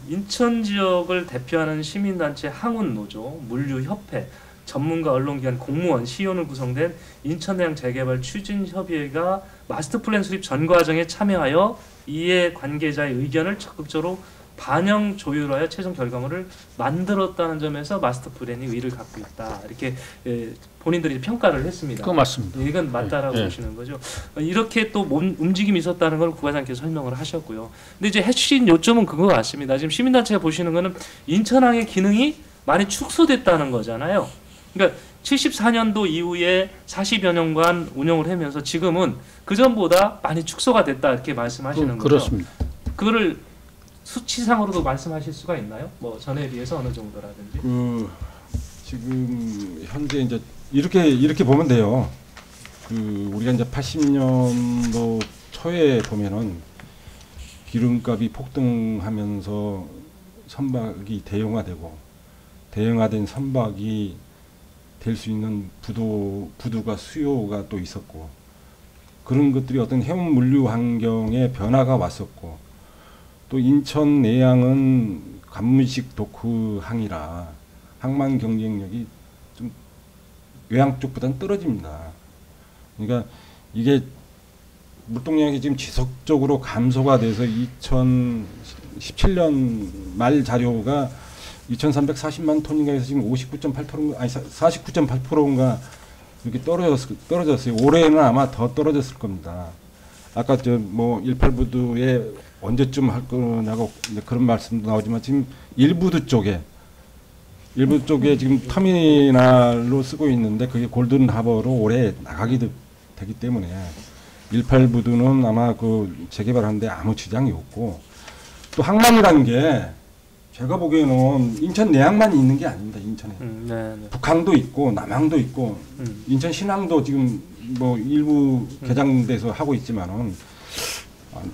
인천 지역을 대표하는 시민단체 항운노조, 물류협회, 전문가 언론기관 공무원, 시의원을 구성된 인천해양 재개발 추진협의회가 마스터플랜 수립 전 과정에 참여하여 이해 관계자의 의견을 적극적으로 반영 조율하여 최종 결과물을 만들었다는 점에서 마스터플랜이 의의를 갖고 있다. 이렇게 본인들이 평가를 했습니다. 그거 맞습니다. 이건 맞다라고 네. 보시는 거죠. 이렇게 또 움직임이 있었다는 걸 부과장께서 설명을 하셨고요. 근데 이제 핵심 요점은 그거 같습니다. 지금 시민단체가 보시는 거는 인천항의 기능이 많이 축소됐다는 거잖아요. 그러니까 74년도 이후에 40여 년간 운영을 하면서 지금은 그 전보다 많이 축소가 됐다 이렇게 말씀하시는 거죠. 그렇습니다. 그거를 수치상으로도 말씀하실 수가 있나요? 뭐 전에 비해서 어느 정도라든지. 그 지금 현재 이제 이렇게 보면 돼요. 그 우리가 이제 80년도 초에 보면은 기름값이 폭등하면서 선박이 대형화된 선박이 될 수 있는 부두가 수요가 또 있었고 그런 것들이 어떤 해운 물류 환경에 변화가 왔었고 또 인천 내양은 관문식 도크항이라 항만 경쟁력이 좀 외항 쪽보다는 떨어집니다. 그러니까 이게 물동량이 지금 지속적으로 감소가 돼서 2017년 말 자료가 2,340만 톤인가 해서 지금 59.8%인가 아니 49.8%인가 이렇게 떨어졌어요. 올해는 아마 더 떨어졌을 겁니다. 아까 저 뭐 189도에 언제쯤 할 거냐고 그런 말씀도 나오지만 지금 일부두 쪽에 지금 터미널로 쓰고 있는데 그게 골든 하버로 올해 나가기도 되기 때문에 189도는 아마 그 재개발하는데 아무 지장이 없고 또 항만이라는 게 제가 보기에는 인천 내항만 있는 게 아닙니다. 인천에 네. 북항도 있고 남항도 있고 인천 신항도 지금 뭐 일부 개장돼서 하고 있지만은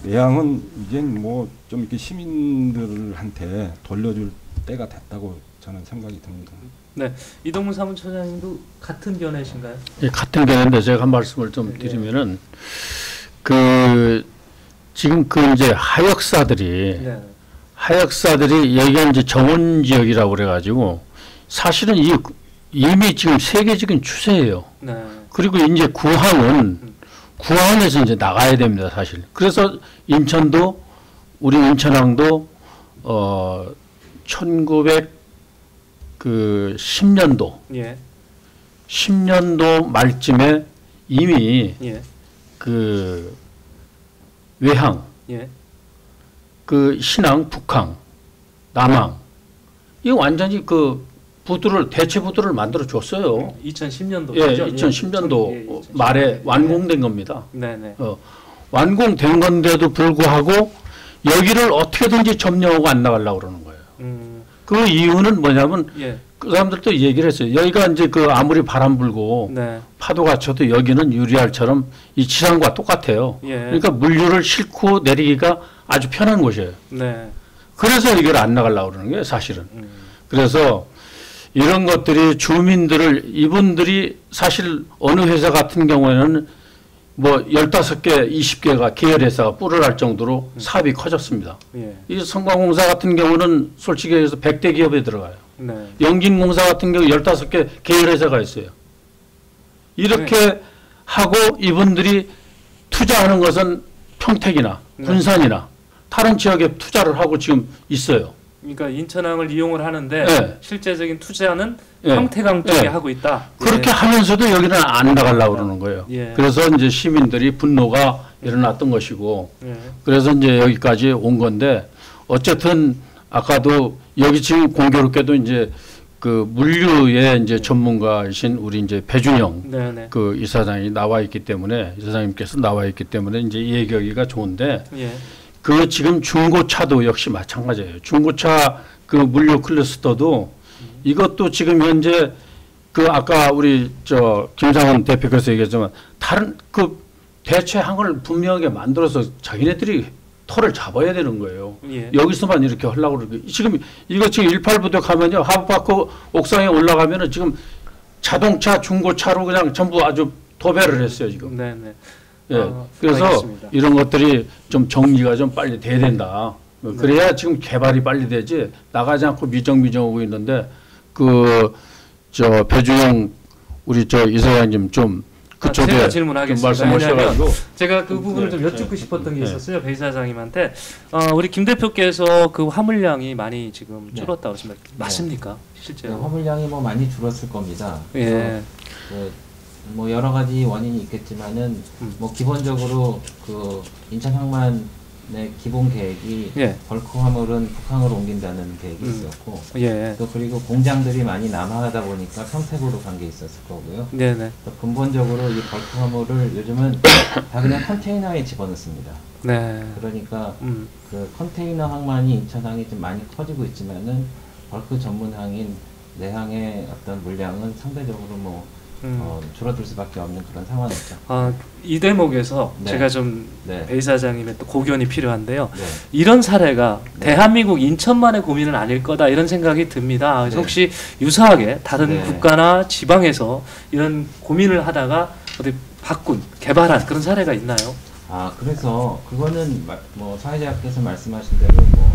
내항은 이제 뭐 좀 이렇게 시민들한테 돌려줄 때가 됐다고 저는 생각이 듭니다. 네, 이동문 사무처장님도 같은 견해신가요? 예, 같은 견해인데 제가 한 말씀을 좀 드리면은 그 지금 그 이제 하역사들이 여기가 이제 정원 지역이라고 그래가지고 사실은 이미 지금 세계적인 추세예요. 네. 그리고 이제 구항에서 이제 나가야 됩니다, 사실. 그래서 우리 인천항도 1910년도 예. 10년도 말쯤에 이미 예. 그 외항, 예. 그 신항, 북항, 남항 이거 완전히 그 대체 부두를 만들어 줬어요. 2010년도. 예, 2010년도 말에 완공된 겁니다. 네네. 완공된 건데도 불구하고 여기를 어떻게든지 점령하고 안 나가려고 그러는 거예요. 그 이유는 뭐냐면 그 사람들도 얘기를 했어요. 여기가 이제 그 아무리 바람 불고 파도가 쳐도 여기는 유리알처럼 이 지상과 똑같아요. 그러니까 물류를 싣고 내리기가 아주 편한 곳이에요. 그래서 이걸 안 나가려고 그러는 거예요, 사실은. 그래서 이런 것들이 이분들이 사실 어느 회사 같은 경우에는 뭐 15개, 20개가 계열회사가 뿔을 할 정도로 사업이 커졌습니다. 예. 이 성광공사 같은 경우는 솔직히 얘기해서 100대 기업에 들어가요. 네. 영진공사 같은 경우 15개 계열회사가 있어요. 이렇게 하고 이분들이 투자하는 것은 평택이나 군산이나 다른 지역에 투자를 하고 지금 있어요. 그러니까 인천항을 이용을 하는데 네. 실제적인 투자는 네. 평택항 쪽에 네. 하고 있다. 그렇게 하면서도 여기는 안 나가려고 그러는 거예요. 예. 그래서 이제 시민들이 분노가 일어났던 것이고 예. 그래서 이제 여기까지 온 건데 어쨌든 아까도 여기 지금 공교롭게도 이제 그 물류의 이제 전문가이신 우리 이제 배준영 네네. 그 이사장이 나와 있기 때문에 이사장님께서 나와 있기 때문에 이제 얘기하기가 좋은데 예. 그 지금 중고차도 역시 마찬가지예요. 중고차 그 물류 클러스터도 이것도 지금 현재 그 아까 우리 저 김상원 대표께서 얘기했지만 다른 그 대체한 걸 분명하게 만들어서 자기네들이 털을 잡아야 되는 거예요. 예. 여기서만 이렇게 하려고 그러고 지금 이거 지금 18부대 가면요 하부파크 옥상에 올라가면은 지금 자동차 중고차로 그냥 전부 아주 도배를 했어요 지금. 네네. 예. 그래서 알겠습니다. 이런 것들이 좀 정리가 좀 빨리 돼야 된다. 그래야 지금 개발이 빨리 되지 나가지 않고 미정미정하고 있는데 그 저 배준영 우리 저 이사장님 좀 그쪽에 제가 좀 질문하겠습니다. 말씀하셔가지고 제가 그 부분을 좀 여쭙고 싶었던 게 있었어요. 배 이사장님한테 우리 김 대표께서 그 화물량이 많이 지금 줄었다고 하십니다. 맞습니까? 실제로? 화물량이 뭐 많이 줄었을 겁니다. 예. 뭐 여러 가지 원인이 있겠지만은 뭐 기본적으로 그 인천 항만의 기본 계획이 예. 벌크 화물은 북항으로 옮긴다는 계획이 있었고 예. 또 그리고 공장들이 많이 남하하다 보니까 평택으로 간 게 있었을 거고요. 네네. 또 근본적으로 이 벌크 화물을 요즘은 다 그냥 컨테이너에 집어넣습니다. 네. 그러니까 그 컨테이너 항만이 인천항이 좀 많이 커지고 있지만은 벌크 전문항인 내항의 어떤 물량은 상대적으로 뭐 줄어들 수밖에 없는 그런 상황이죠. 이 대목에서 네. 제가 좀 네. 배 이사장님의 또 고견이 필요한데요. 네. 이런 사례가 네. 대한민국 인천만의 고민은 아닐 거다 이런 생각이 듭니다. 그래서 네. 혹시 유사하게 다른 네. 국가나 지방에서 이런 고민을 하다가 어디 바꾼 개발한 그런 사례가 있나요? 그래서 그거는 뭐 사회자께서 말씀하신 대로 뭐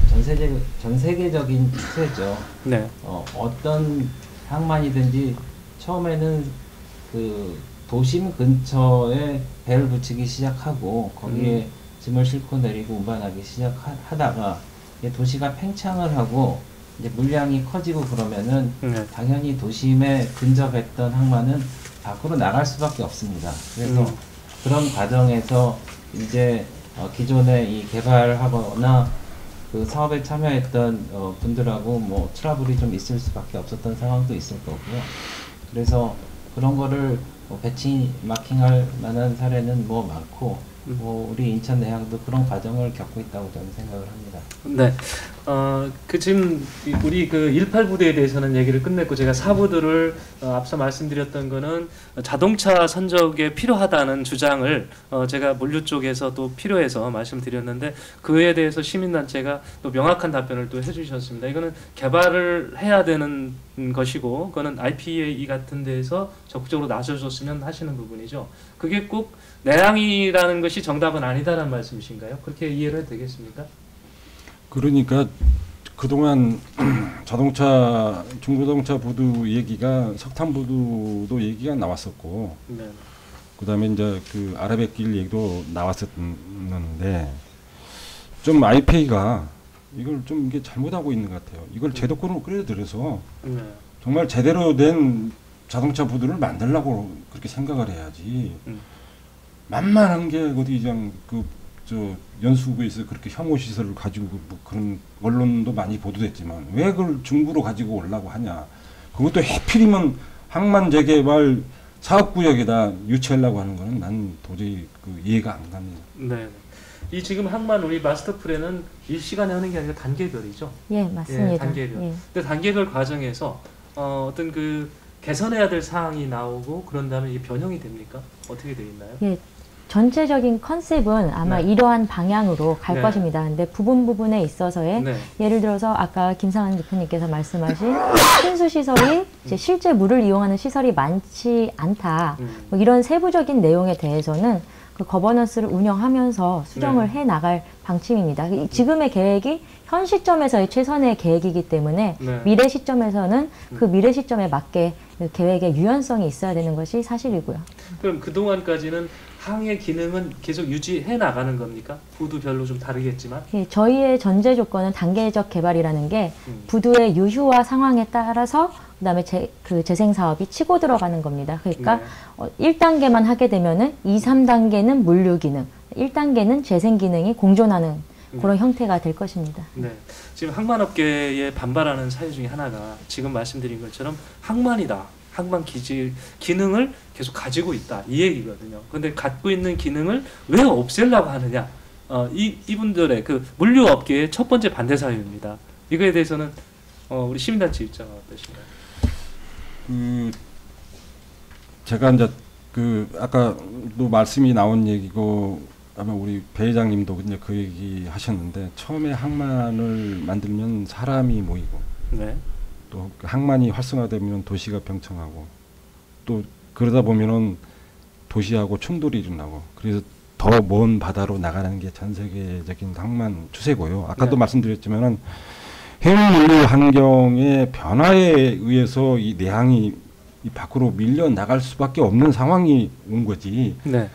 전 세계적인 추세죠. 네. 어떤 항만이든지 처음에는 그 도심 근처에 배를 붙이기 시작하고 거기에 짐을 싣고 내리고 운반하기 시작하다가 이제 도시가 팽창을 하고 이제 물량이 커지고 그러면은 당연히 도심에 근접했던 항만은 밖으로 나갈 수밖에 없습니다. 그래서 그런 과정에서 이제 기존에 이 개발하거나 그 사업에 참여했던 분들하고 뭐 트러블이 좀 있을 수밖에 없었던 상황도 있을 거고요. 그래서 그런 거를 배치 마킹할 만한 사례는 뭐 많고 뭐 우리 인천 내항도 그런 과정을 겪고 있다고 저는 생각을 합니다. 네. 그 지금 우리 그 18부대에 대해서는 얘기를 끝냈고 제가 4부들을 앞서 말씀드렸던 거는 자동차 선적에 필요하다는 주장을 제가 물류 쪽에서 또 필요해서 말씀드렸는데 그에 대해서 시민단체가 또 명확한 답변을 또 해주셨습니다. 이거는 개발을 해야 되는 것이고 그거는 IPA 같은 데에서 적극적으로 나서줬으면 하시는 부분이죠. 그게 꼭 내항이라는 것이 정답은 아니다라는 말씀이신가요? 그렇게 이해를 해도 되겠습니까? 그러니까 그동안 자동차 중고자동차 부두 얘기가 석탄 부두도 얘기가 나왔었고 네. 그다음에 이제 그 아라뱃길 얘기도 나왔었는데 좀 IPA가 이걸 좀 이게 잘못하고 있는 것 같아요. 이걸 제도권으로 끌어들여서 정말 제대로 된 자동차 부두를 만들려고 그렇게 생각을 해야지. 만만한 게 어디 그냥 저 연수구에서 그렇게 혐오 시설을 가지고 뭐 그런 언론도 많이 보도됐지만 왜 그걸 중부로 가지고 오려고 하냐. 그것도 해필이면 항만 재개발 사업구역에다 유치하려고 하는 거는 난 도저히 그 이해가 안 갑니다. 네. 이 지금 항만 우리 마스터 플랜은 일시간에 하는 게 아니라 단계별이죠. 예, 맞습니다. 예, 단계별. 예. 근데 단계별 과정에서 어떤 그 개선해야 될 사항이 나오고 그런 다음에 이게 변형이 됩니까? 어떻게 돼 있나요? 예. 전체적인 컨셉은 아마 네. 이러한 방향으로 갈 네. 것입니다. 근데 부분에 있어서의 네. 예를 들어서 아까 김상환 대표님께서 말씀하신 신수 시설이 이제 실제 물을 이용하는 시설이 많지 않다. 뭐 이런 세부적인 내용에 대해서는 그 거버넌스를 운영하면서 수정을 해 나갈 방침입니다. 지금의 계획이 현 시점에서의 최선의 계획이기 때문에 네. 미래 시점에서는 그 미래 시점에 맞게 그 계획의 유연성이 있어야 되는 것이 사실이고요. 그럼 그동안까지는 항의 기능은 계속 유지해 나가는 겁니까? 부두별로 좀 다르겠지만. 예, 저희의 전제 조건은 단계적 개발이라는 게 부두의 유휴화 상황에 따라서 그다음에 그 재생 사업이 치고 들어가는 겁니다. 그러니까 네. 1단계만 하게 되면은 2, 3단계는 물류 기능, 1단계는 재생 기능이 공존하는 그런 형태가 될 것입니다. 네. 지금 항만업계에 반발하는 사유 중에 하나가 지금 말씀드린 것처럼 항만이다. 항만 기능을 계속 가지고 있다. 이 얘기거든요. 근데 갖고 있는 기능을 왜 없애려고 하느냐. 이분들의 그 물류업계의 첫 번째 반대 사유입니다. 이거에 대해서는 우리 시민단체 입장은 어떠신가요? 제가 이제 그 아까도 말씀이 나온 얘기고 아마 우리 배 회장님도 이제 그 얘기 하셨는데 처음에 항만을 만들면 사람이 모이고 네. 또 항만이 활성화되면 도시가 병창하고 또 그러다 보면은 도시하고 충돌이 일어나고 그래서 더 먼 바다로 나가는 게 전 세계적인 항만 추세고요. 아까도 네. 말씀드렸지만은 해양 물류 환경의 변화에 의해서 이 내항이 이 밖으로 밀려 나갈 수밖에 없는 상황이 온 거지. 네.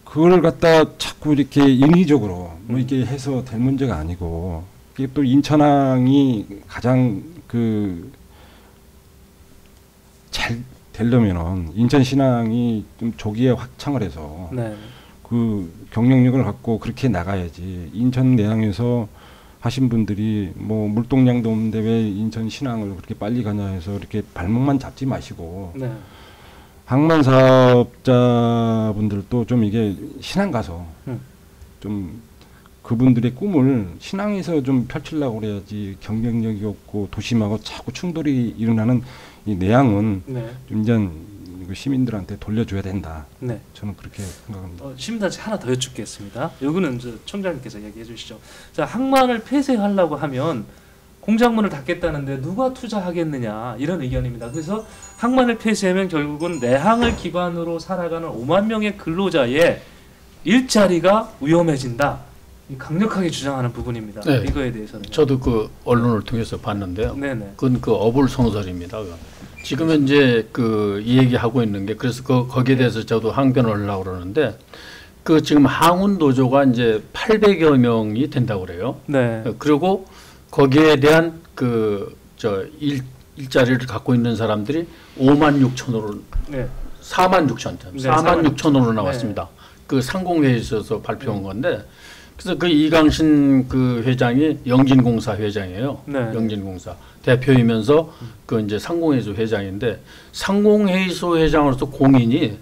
그걸 갖다 자꾸 이렇게 인위적으로 뭐 이렇게 해서 될 문제가 아니고 이게 또 인천항이 가장 그 잘 되려면은 인천 신항이 좀 조기에 확창을 해서 네. 그 경쟁력을 갖고 그렇게 나가야지. 인천 내항에서 하신 분들이 뭐 물동량도 없는데 왜 인천 신항을 그렇게 빨리 가냐 해서 이렇게 발목만 잡지 마시고 네. 항만 사업자분들도 좀 이게 신항 가서 좀 그분들의 꿈을 신항에서 좀 펼치려고 그래야지 경쟁력이 없고 도심하고 자꾸 충돌이 일어나는 이 내항은 네. 좀 이제 시민들한테 돌려줘야 된다. 네. 저는 그렇게 생각합니다. 시민단체 하나 더 여쭙겠습니다. 요거는 총장님께서 얘기해 주시죠. 자, 항만을 폐쇄하려고 하면 공장문을 닫겠다는데 누가 투자하겠느냐 이런 의견입니다. 그래서 항만을 폐쇄하면 결국은 내항을 기반으로 살아가는 5만 명의 근로자의 일자리가 위험해진다. 강력하게 주장하는 부분입니다. 네. 이거에 대해서는 저도 그 언론을 통해서 봤는데요. 네네. 그건 그 어불성설입니다. 지금 현재 그 이 얘기하고 있는 게 그래서 거기에 대해서 저도 항변을 하려고 그러는데 그 지금 항운 노조가 이제 800여 명이 된다고 그래요. 네. 그리고 거기에 대한 그 일자리를 갖고 있는 사람들이 5만 6천으로 네. 4만 6천, 네, 4만 6천으로 나왔습니다. 네. 그 상공회의에서 발표한 건데 그래서 그 이강신 그 회장이 영진공사 회장이에요. 네. 영진공사 대표이면서 그 이제 상공회의소 회장인데 상공회의소 회장으로서 공인이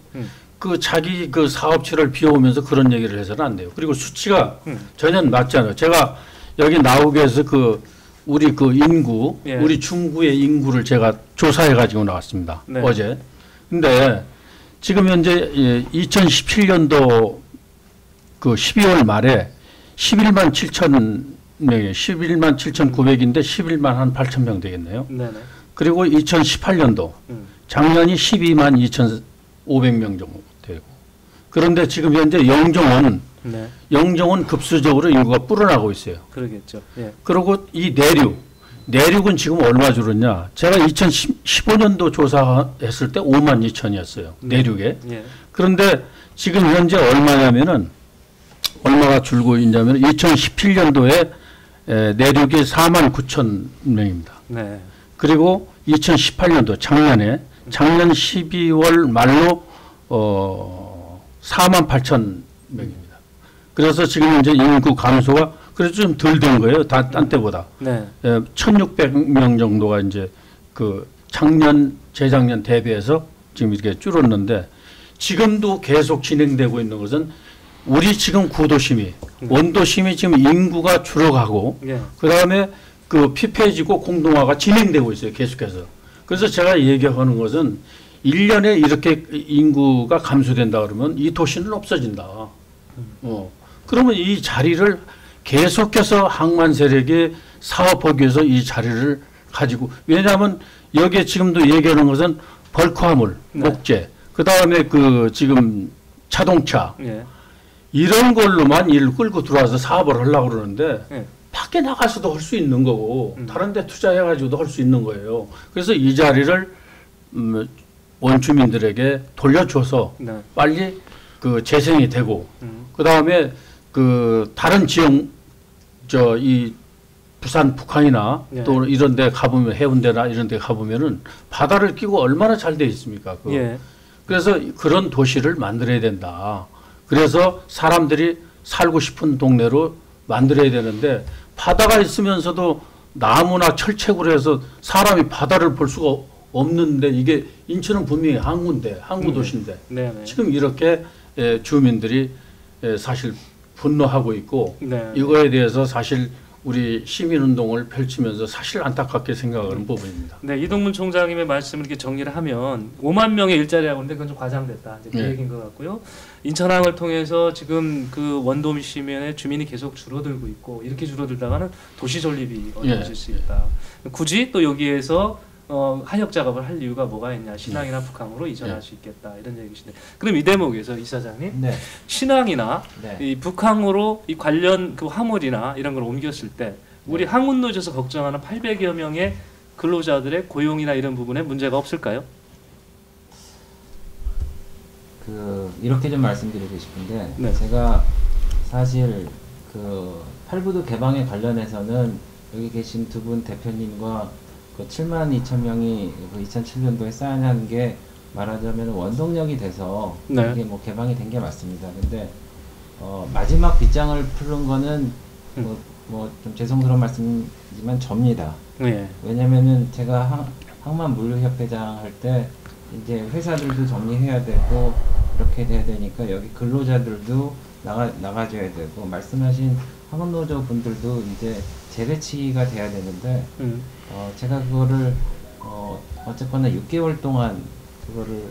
그 자기 그 사업체를 비워오면서 그런 얘기를 해서는 안 돼요. 그리고 수치가 전혀 맞지 않아요. 제가 여기 나오게 해서 그 우리 그 인구, 예. 우리 중구의 인구를 제가 조사해 가지고 나왔습니다. 네. 어제. 근데 지금 현재 2017년도 그 12월 말에 11만 7천 명이에요. 11만 7,900인데 11만 한 8천 명 되겠네요. 네네. 그리고 2018년도 작년이 12만 2,500명 정도 되고 그런데 지금 현재 영종은 네. 영종은 급수적으로 인구가 불어나고 있어요. 그러겠죠. 예. 그리고 이 내륙은 지금 얼마 줄었냐? 제가 2015년도 조사했을 때 5만 2천이었어요. 내륙에. 예. 그런데 지금 현재 얼마냐면은 얼마가 줄고 있냐면 2017년도에 내륙이 4만 9천 명입니다. 네. 그리고 2018년도 작년 12월 말로 4만 8천 명입니다. 그래서 지금 현재 인구 감소가 그래서 좀 덜 된 거예요. 딴 때보다. 네. 1,600명 정도가 이제 그 재작년 대비해서 지금 이렇게 줄었는데 지금도 계속 진행되고 있는 것은 우리 지금 구도심이 원도심이 지금 인구가 줄어가고 예. 그다음에 그 피폐해지고 공동화가 진행되고 있어요. 계속해서. 그래서 제가 얘기하는 것은 1년에 이렇게 인구가 감소된다 그러면 이 도시는 없어진다. 그러면 이 자리를 계속해서 항만 세력이 사업하기 위해서 이 자리를 가지고 왜냐하면 여기에 지금도 얘기하는 것은 벌크화물, 목재, 그 다음에 그 지금 자동차 예. 이런 걸로만 일을 끌고 들어와서 사업을 하려고 그러는데 예. 밖에 나가서도 할 수 있는 거고 다른 데 투자해가지고도 할 수 있는 거예요. 그래서 이 자리를 원주민들에게 돌려줘서 네. 빨리 그 재생이 되고 그 다음에 그 다른 지역 이 부산 북한이나 예. 또 이런 데 가보면 해운대나 이런 데 가보면은 바다를 끼고 얼마나 잘 돼 있습니까? 예. 그래서 그런 도시를 만들어야 된다. 그래서 사람들이 살고 싶은 동네로 만들어야 되는데 바다가 있으면서도 나무나 철책으로 해서 사람이 바다를 볼 수가 없는데 이게 인천은 분명히 항구인데 항구 도시인데 네. 지금 이렇게 주민들이 사실 분노하고 있고 네. 이거에 대해서 사실 우리 시민운동을 펼치면서 사실 안타깝게 생각하는 부분입니다. 네, 이동문 총장님의 말씀을 이렇게 정리를 하면 5만 명의 일자리라고 하는데 그건 좀 과장됐다. 이제 그 네. 얘기인 것 같고요. 인천항을 통해서 지금 그 원도심 시면의 주민이 계속 줄어들고 있고 이렇게 줄어들다가는 도시 존립이 어려워질 수 있다. 굳이 또 여기에서 하역 작업을 할 이유가 뭐가 있냐? 신항이나 북항으로 이전할 수 있겠다 이런 얘기신데 그럼 이 대목에서 이사장님 네. 신항이나 네. 이 북항으로 이 관련 그 화물이나 이런 걸 옮겼을 때 우리 항운노조에서 걱정하는 800여 명의 근로자들의 고용이나 이런 부분에 문제가 없을까요? 이렇게 좀 말씀드리고 싶은데 네. 제가 사실 그 팔부도 개방에 관련해서는 여기 계신 두 분 대표님과 그 7만 2천 명이 그 2007년도에 쌓여난 게 말하자면 원동력이 돼서 네. 이게 뭐 개방이 된 게 맞습니다. 근데 마지막 빗장을 풀는 거는 뭐 좀 죄송스러운 말씀이지만 접니다. 네. 왜냐면은 제가 항만 물류협회장 할 때 이제 회사들도 정리해야 되고 이렇게 돼야 되니까 여기 근로자들도 나가줘야 되고 말씀하신 항공노조 분들도 이제 재배치가 돼야 되는데 제가 그거를 어쨌거나 6개월 동안 그거를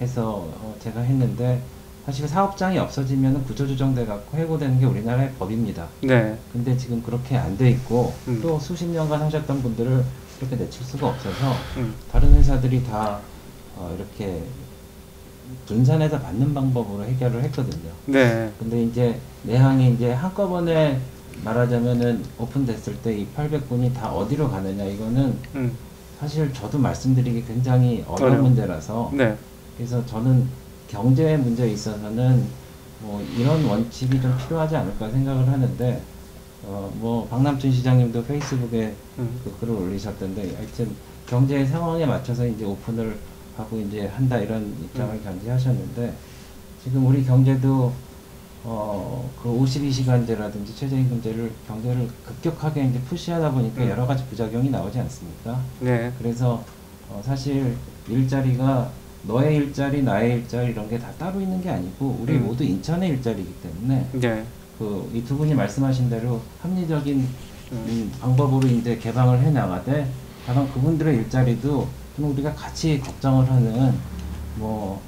해서 제가 했는데 사실 사업장이 없어지면 구조조정돼 갖고 해고되는 게 우리나라의 법입니다. 네. 근데 지금 그렇게 안 돼 있고 또 수십 년간 하셨던 분들을 그렇게 내칠 수가 없어서 다른 회사들이 다 이렇게 분산해서 받는 방법으로 해결을 했거든요. 네. 근데 이제 내항이 이제 한꺼번에 말하자면은 오픈됐을 때 이 800분이 다 어디로 가느냐 이거는 사실 저도 말씀드리기 굉장히 어려운 문제라서 네. 그래서 저는 경제 문제에 있어서는 뭐 이런 원칙이 좀 필요하지 않을까 생각을 하는데 뭐 박남춘 시장님도 페이스북에 그 글을 올리셨던데 하여튼 경제 상황에 맞춰서 이제 오픈을 하고 이제 한다 이런 입장을 견지하셨는데 지금 우리 경제도 그 52시간제라든지 최저임금제를 경제를 급격하게 이제 푸시하다 보니까 여러 가지 부작용이 나오지 않습니까? 네. 그래서 사실 일자리가 너의 일자리, 나의 일자리 이런 게 다 따로 있는 게 아니고 우리 모두 인천의 일자리이기 때문에 네. 그 이 두 분이 말씀하신 대로 합리적인 방법으로 이제 개방을 해 나가되 다만 그분들의 일자리도 좀 우리가 같이 걱정을 하는 뭐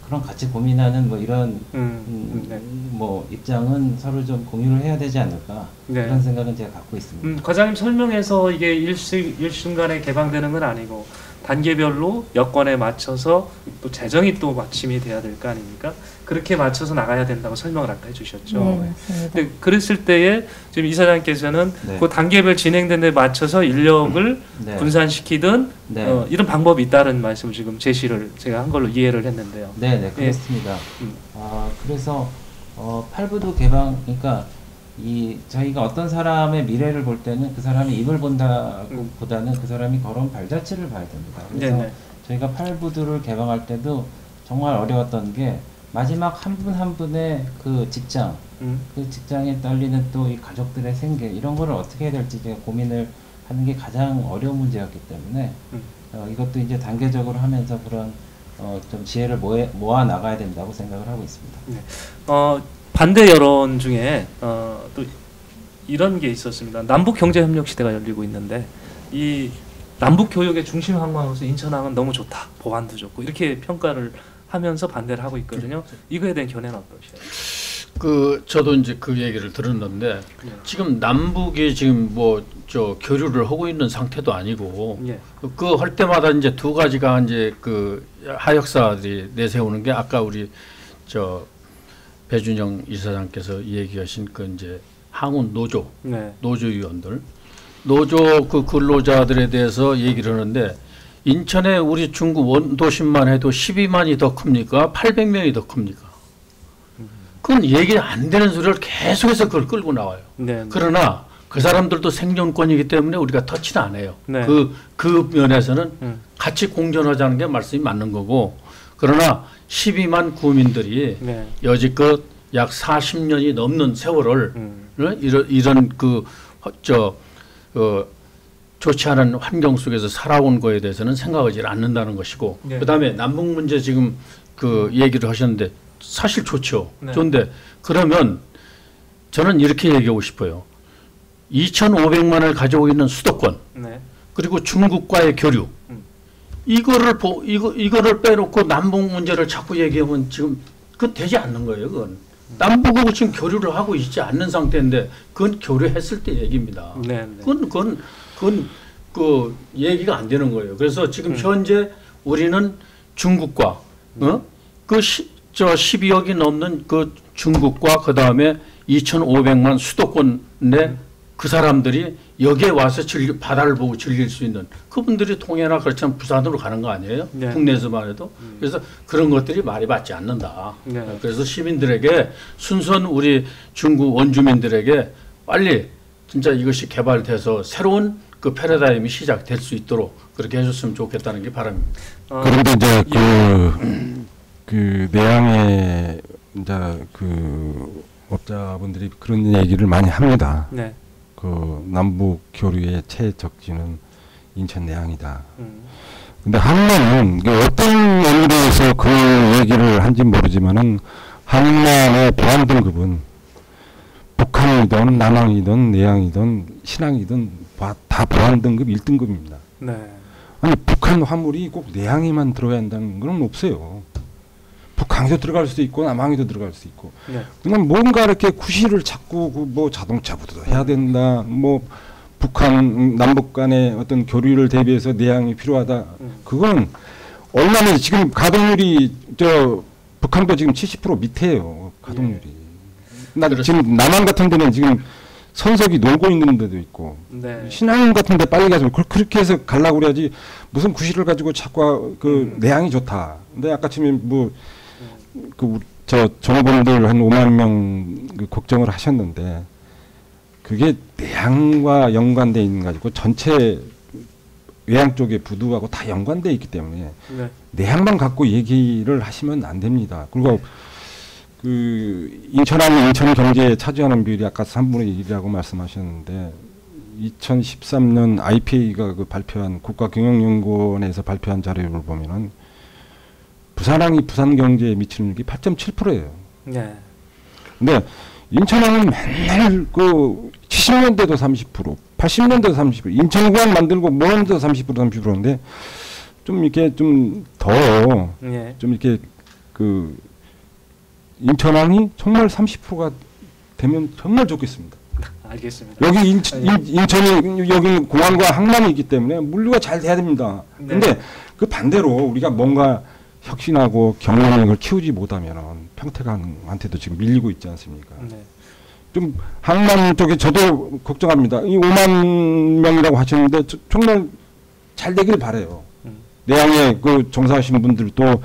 그런 같이 고민하는 뭐 이런 네. 뭐 입장은 서로 좀 공유를 해야 되지 않을까 네. 그런 생각은 제가 갖고 있습니다. 과장님 설명에서 이게 일순간에 개방되는 건 아니고 단계별로 여건에 맞춰서 또 재정이 또 마침이 돼야 될 거 아닙니까? 그렇게 맞춰서 나가야 된다고 설명을 아까 해주셨죠. 네, 맞습니다. 근데 그랬을 때에 지금 이사장께서는 네. 그 단계별 진행된 데 맞춰서 인력을 네. 분산시키든 네. 이런 방법이 있다는 말씀을 지금 제시를 제가 한 걸로 이해를 했는데요. 네, 그렇습니다. 그래서 8부도 개방, 그러니까 저희가 어떤 사람의 미래를 볼 때는 그 사람이 입을 본다보다는 그 사람이 걸어온 발자취를 봐야 됩니다. 그래서 네네. 저희가 8부들을 개방할 때도 정말 어려웠던 게 마지막 한 분 한 분의 그 직장, 그 직장에 딸리는 또 이 가족들의 생계 이런 거를 어떻게 해야 될지 제가 고민을 하는 게 가장 어려운 문제였기 때문에 이것도 이제 단계적으로 하면서 그런 좀 지혜를 모아 나가야 된다고 생각을 하고 있습니다. 네. 반대 여론 중에 또 이런 게 있었습니다. 남북 경제 협력 시대가 열리고 있는데 이 남북 교역의 중심 항만으로서 인천항은 너무 좋다, 보안도 좋고 이렇게 평가를 하면서 반대를 하고 있거든요. 이거에 대한 견해는 어떠세요? 저도 이제 그 얘기를 들었는데 지금 남북이 지금 뭐 교류를 하고 있는 상태도 아니고 그 할 때마다 이제 두 가지가 이제 그 하역사들이 내세우는 게 아까 우리 저 배준영 이사장께서 얘기하신 그 이제 항운 노조, 네. 노조위원들, 노조 그 근로자들에 대해서 얘기를 하는데 인천에 우리 중구 원도심만 해도 12만이 더 큽니까? 800명이 더 큽니까? 그건 얘기 안 되는 소리를 계속해서 그걸 끌고 나와요. 네. 그러나 그 사람들도 생존권이기 때문에 우리가 터치는 안 해요. 네. 그 면에서는 같이 공존하자는 게 말씀이 맞는 거고, 그러나 12만 구민들이 네. 여지껏 약 40년이 넘는 세월을 이런 좋지 않은 환경 속에서 살아온 거에 대해서는 생각하지 않는다는 것이고, 네. 그다음에 남북 문제 지금 그 얘기를 하셨는데 사실 좋죠. 네. 좋은데 그러면 저는 이렇게 얘기하고 싶어요. 2,500만을 가지고 있는 수도권, 네. 그리고 중국과의 교류, 이거를 빼놓고 남북 문제를 자꾸 얘기하면 지금 그건 되지 않는 거예요. 그건 남북하고 지금 교류를 하고 있지 않는 상태인데 그건 교류했을 때 얘기입니다. 네. 그건 그 얘기가 안 되는 거예요. 그래서 지금 현재 우리는 중국과 저 12억이 넘는 그 중국과 그 다음에 2,500만 수도권의 그 사람들이 여기에 와서 바다를 보고 즐길 수 있는 그분들이 통해나 그렇지만 부산으로 가는 거 아니에요? 네. 국내에서만 해도. 그래서 그런 것들이 말이 맞지 않는다. 네. 그래서 시민들에게 순수한 우리 중국 원주민들에게 빨리 진짜 이것이 개발돼서 새로운 그 패러다임이 시작될 수 있도록 그렇게 해줬으면 좋겠다는 게 바람입니다. 그런데 이제 그 내양의 이제 그 업자분들이 그런 얘기를 많이 합니다. 네. 그 남북 교류의 최적지는 인천 내양이다. 근데 한나는 어떤 의미에서 그 얘기를 한지 모르지만은 한나의 보안 등급은 북한이든 남항이든 내양이든 신항이든 다 보안 등급 1등급입니다. 네. 아니 북한 화물이 꼭 내양에만 들어가야 한다는 건 없어요. 북한에도 들어갈 수도 있고 남항에도 들어갈 수 있고. 네. 그냥 뭔가 이렇게 구실을 찾고 뭐 자동차부터 해야 된다. 뭐 북한 남북 간의 어떤 교류를 대비해서 내양이 필요하다. 그건 얼마나 지금 가동률이 북한도 지금 70% 밑에요. 가동률이. 지금 남한 같은 데는 지금 선석이 놀고 있는 데도 있고 네. 신항 같은 데 빨리 가서 그렇게 해서 가려고 그래야지 무슨 구실을 가지고 자꾸 그 내양이 좋다. 근데 아까 지금 정부분들 한 5만 명 걱정을 하셨는데 그게 내양과 연관돼 있는 가지고 전체 외양 쪽의 부두하고 다 연관돼 있기 때문에 네. 내양만 갖고 얘기를 하시면 안 됩니다. 그리고 그 인천항이 인천 경제에 차지하는 비율이 아까 3분의 1이라고 말씀하셨는데 2013년 IPA가 그 발표한 국가경영연구원에서 발표한 자료를 보면은 부산항이 부산 경제에 미치는 게 8.7%예요. 네. 근데 인천항은 맨날 그 70년대도 30%, 80년대도 30%, 인천공항 만들고 뭐하는데도 30%인데 좀 이렇게 좀 더 좀 이렇게 그 인천항이 정말 30%가 되면 정말 좋겠습니다. 알겠습니다. 여기 인천이 여기 공항과 항만이 있기 때문에 물류가 잘 돼야 됩니다. 근데 그 반대로 우리가 뭔가 혁신하고 경영력을 키우지 못하면 평택항한테도 지금 밀리고 있지 않습니까? 네. 좀 항만 쪽에 저도 걱정합니다. 이 5만 명이라고 하셨는데 정말 잘 되길 바라요. 내양에 그 종사하시는 분들도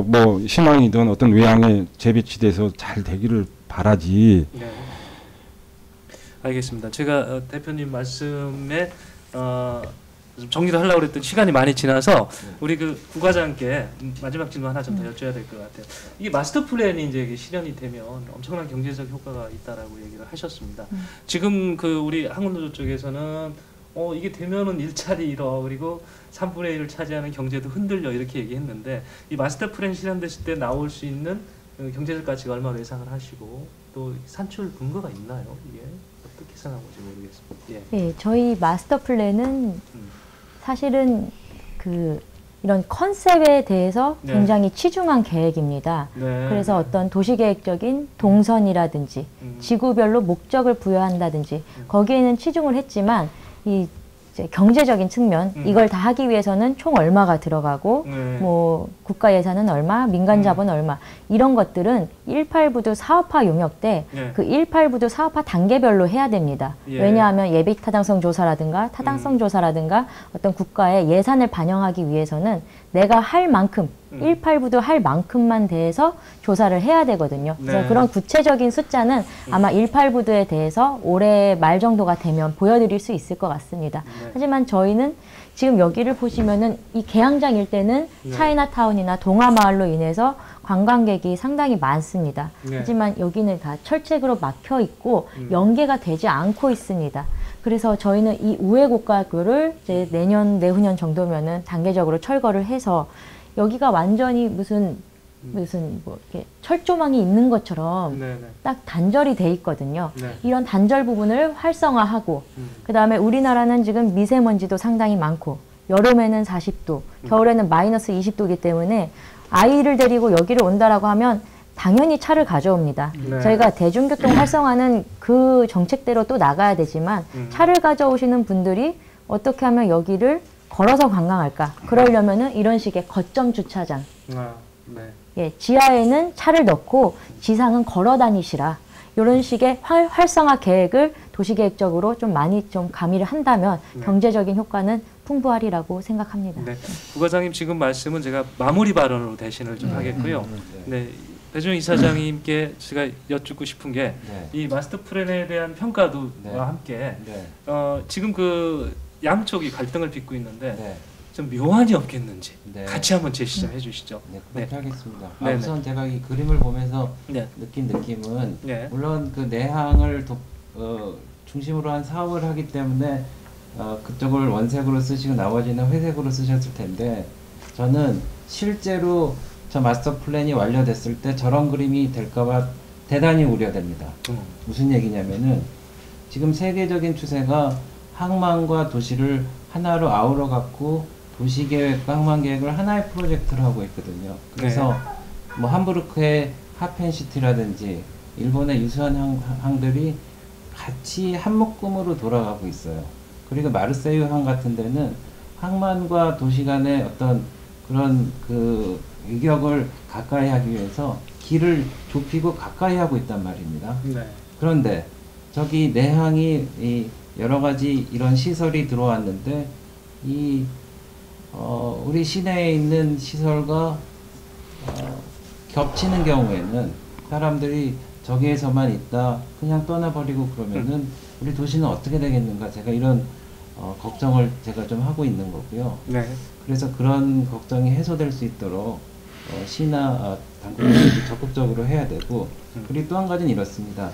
뭐 신항이든 어떤 외항에 재배치돼서 잘 되기를 바라지. 네. 알겠습니다. 제가 대표님 말씀에 좀 정리를 하려고 했더니 시간이 많이 지나서 우리 그 부과장께 마지막 질문 하나 좀 더 여쭤야 될 것 같아요. 이게 마스터 플랜이 이제 실현이 되면 엄청난 경제적 효과가 있다라고 얘기를 하셨습니다. 지금 그 우리 항운노조 쪽에서는 이게 되면은 일자리 잃어 그리고 3분의 1을 차지하는 경제도 흔들려 이렇게 얘기했는데 이 마스터 플랜 실현됐을 때 나올 수 있는 경제적 가치가 얼마로 예상을 하시고 또 산출 근거가 있나요? 이게 어떻게 생각하는지 모르겠습니다. 예. 네, 저희 마스터 플랜은 사실은 이런 컨셉에 대해서 네. 굉장히 치중한 계획입니다. 네. 그래서 어떤 도시계획적인 동선이라든지 지구별로 목적을 부여한다든지 거기에는 치중을 했지만 이제 이제 경제적인 측면 이걸 다 하기 위해서는 총 얼마가 들어가고 네. 뭐 국가 예산은 얼마, 민간 자본 얼마 이런 것들은 18부도 사업화 용역 때 예. 그 18부도 사업화 단계별로 해야 됩니다. 예. 왜냐하면 예비 타당성 조사라든가 타당성 조사라든가 어떤 국가의 예산을 반영하기 위해서는 내가 할 만큼 18부도 할 만큼만 대해서 조사를 해야 되거든요. 그래서 네. 그런 구체적인 숫자는 아마 18부도에 대해서 올해 말 정도가 되면 보여드릴 수 있을 것 같습니다. 네. 하지만 저희는 지금 여기를 보시면은 이 계양장 일대는 네. 차이나타운이나 동화마을로 인해서 관광객이 상당히 많습니다. 네. 하지만 여기는 다 철책으로 막혀 있고 연계가 되지 않고 있습니다. 그래서 저희는 이 우회곡각교를 이제 내년, 내후년 정도면은 단계적으로 철거를 해서 여기가 완전히 무슨 뭐 이렇게 철조망이 있는 것처럼 네, 네. 딱 단절이 돼 있거든요. 네. 이런 단절 부분을 활성화하고 그 다음에 우리나라는 지금 미세먼지도 상당히 많고 여름에는 40도, 겨울에는 마이너스 20도이기 때문에 아이를 데리고 여기를 온다라고 하면 당연히 차를 가져옵니다. 네. 저희가 대중교통 활성화는 그 정책대로 또 나가야 되지만 차를 가져오시는 분들이 어떻게 하면 여기를 걸어서 관광할까? 그러려면은 이런 식의 거점 주차장, 아, 네. 예, 지하에는 차를 넣고 지상은 걸어 다니시라. 이런 식의 활성화 계획을 도시계획적으로 좀 많이 좀 가미를 한다면 네. 경제적인 효과는 풍부하리라고 생각합니다. 네. 부과장님 지금 말씀은 제가 마무리 발언으로 대신을 좀 하겠고요. 네. 배준 이사장님께 제가 여쭙고 싶은 게 이 네. 마스터 플랜에 대한 평가도와 네. 함께 네. 지금 그 양쪽이 갈등을 빚고 있는데 네. 좀 묘안이 없겠는지 네. 같이 한번 제시 좀 해주시죠. 네, 그렇게 하겠습니다. 네네. 우선 제가 이 그림을 보면서 네. 느낀 느낌은 네. 물론 그 내항을 중심으로 한 사업을 하기 때문에 그쪽을 원색으로 쓰시고 나머지는 회색으로 쓰셨을 텐데 저는 실제로 저 마스터 플랜이 완료됐을 때 저런 그림이 될까봐 대단히 우려됩니다. 무슨 얘기냐면은 지금 세계적인 추세가 항만과 도시를 하나로 아우러 갖고 도시계획과 항만계획을 하나의 프로젝트로 하고 있거든요. 그래서 뭐 함부르크의 하펜시티라든지 일본의 유수한 항들이 같이 한 묶음으로 돌아가고 있어요. 그리고 마르세유 항 같은 데는 항만과 도시 간의 어떤 그런 그 유격을 가까이 하기 위해서 길을 좁히고 가까이 하고 있단 말입니다. 네. 그런데 저기 내항이 이 여러 가지 이런 시설이 들어왔는데 우리 시내에 있는 시설과 겹치는 경우에는 사람들이 저기에서만 있다 그냥 떠나버리고 그러면은 우리 도시는 어떻게 되겠는가 제가 이런 걱정을 제가 좀 하고 있는 거고요. 네. 그래서 그런 걱정이 해소될 수 있도록 시나 당국이 적극적으로 해야 되고 그리고 또 한 가지는 이렇습니다.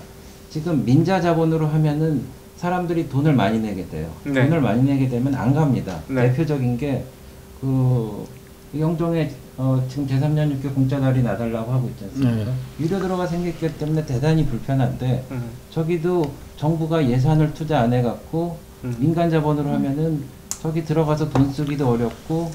지금 민자 자본으로 하면은 사람들이 돈을 많이 내게 돼요. 네. 돈을 많이 내게 되면 안 갑니다. 네. 대표적인 게 영종에 지금 제3년 6개 공짜 날이 나달라고 하고 있지 않습니까? 유료 들어가 생겼기 때문에 대단히 불편한데 저기도 정부가 예산을 투자 안 해갖고 민간 자본으로 하면은 저기 들어가서 돈 쓰기도 어렵고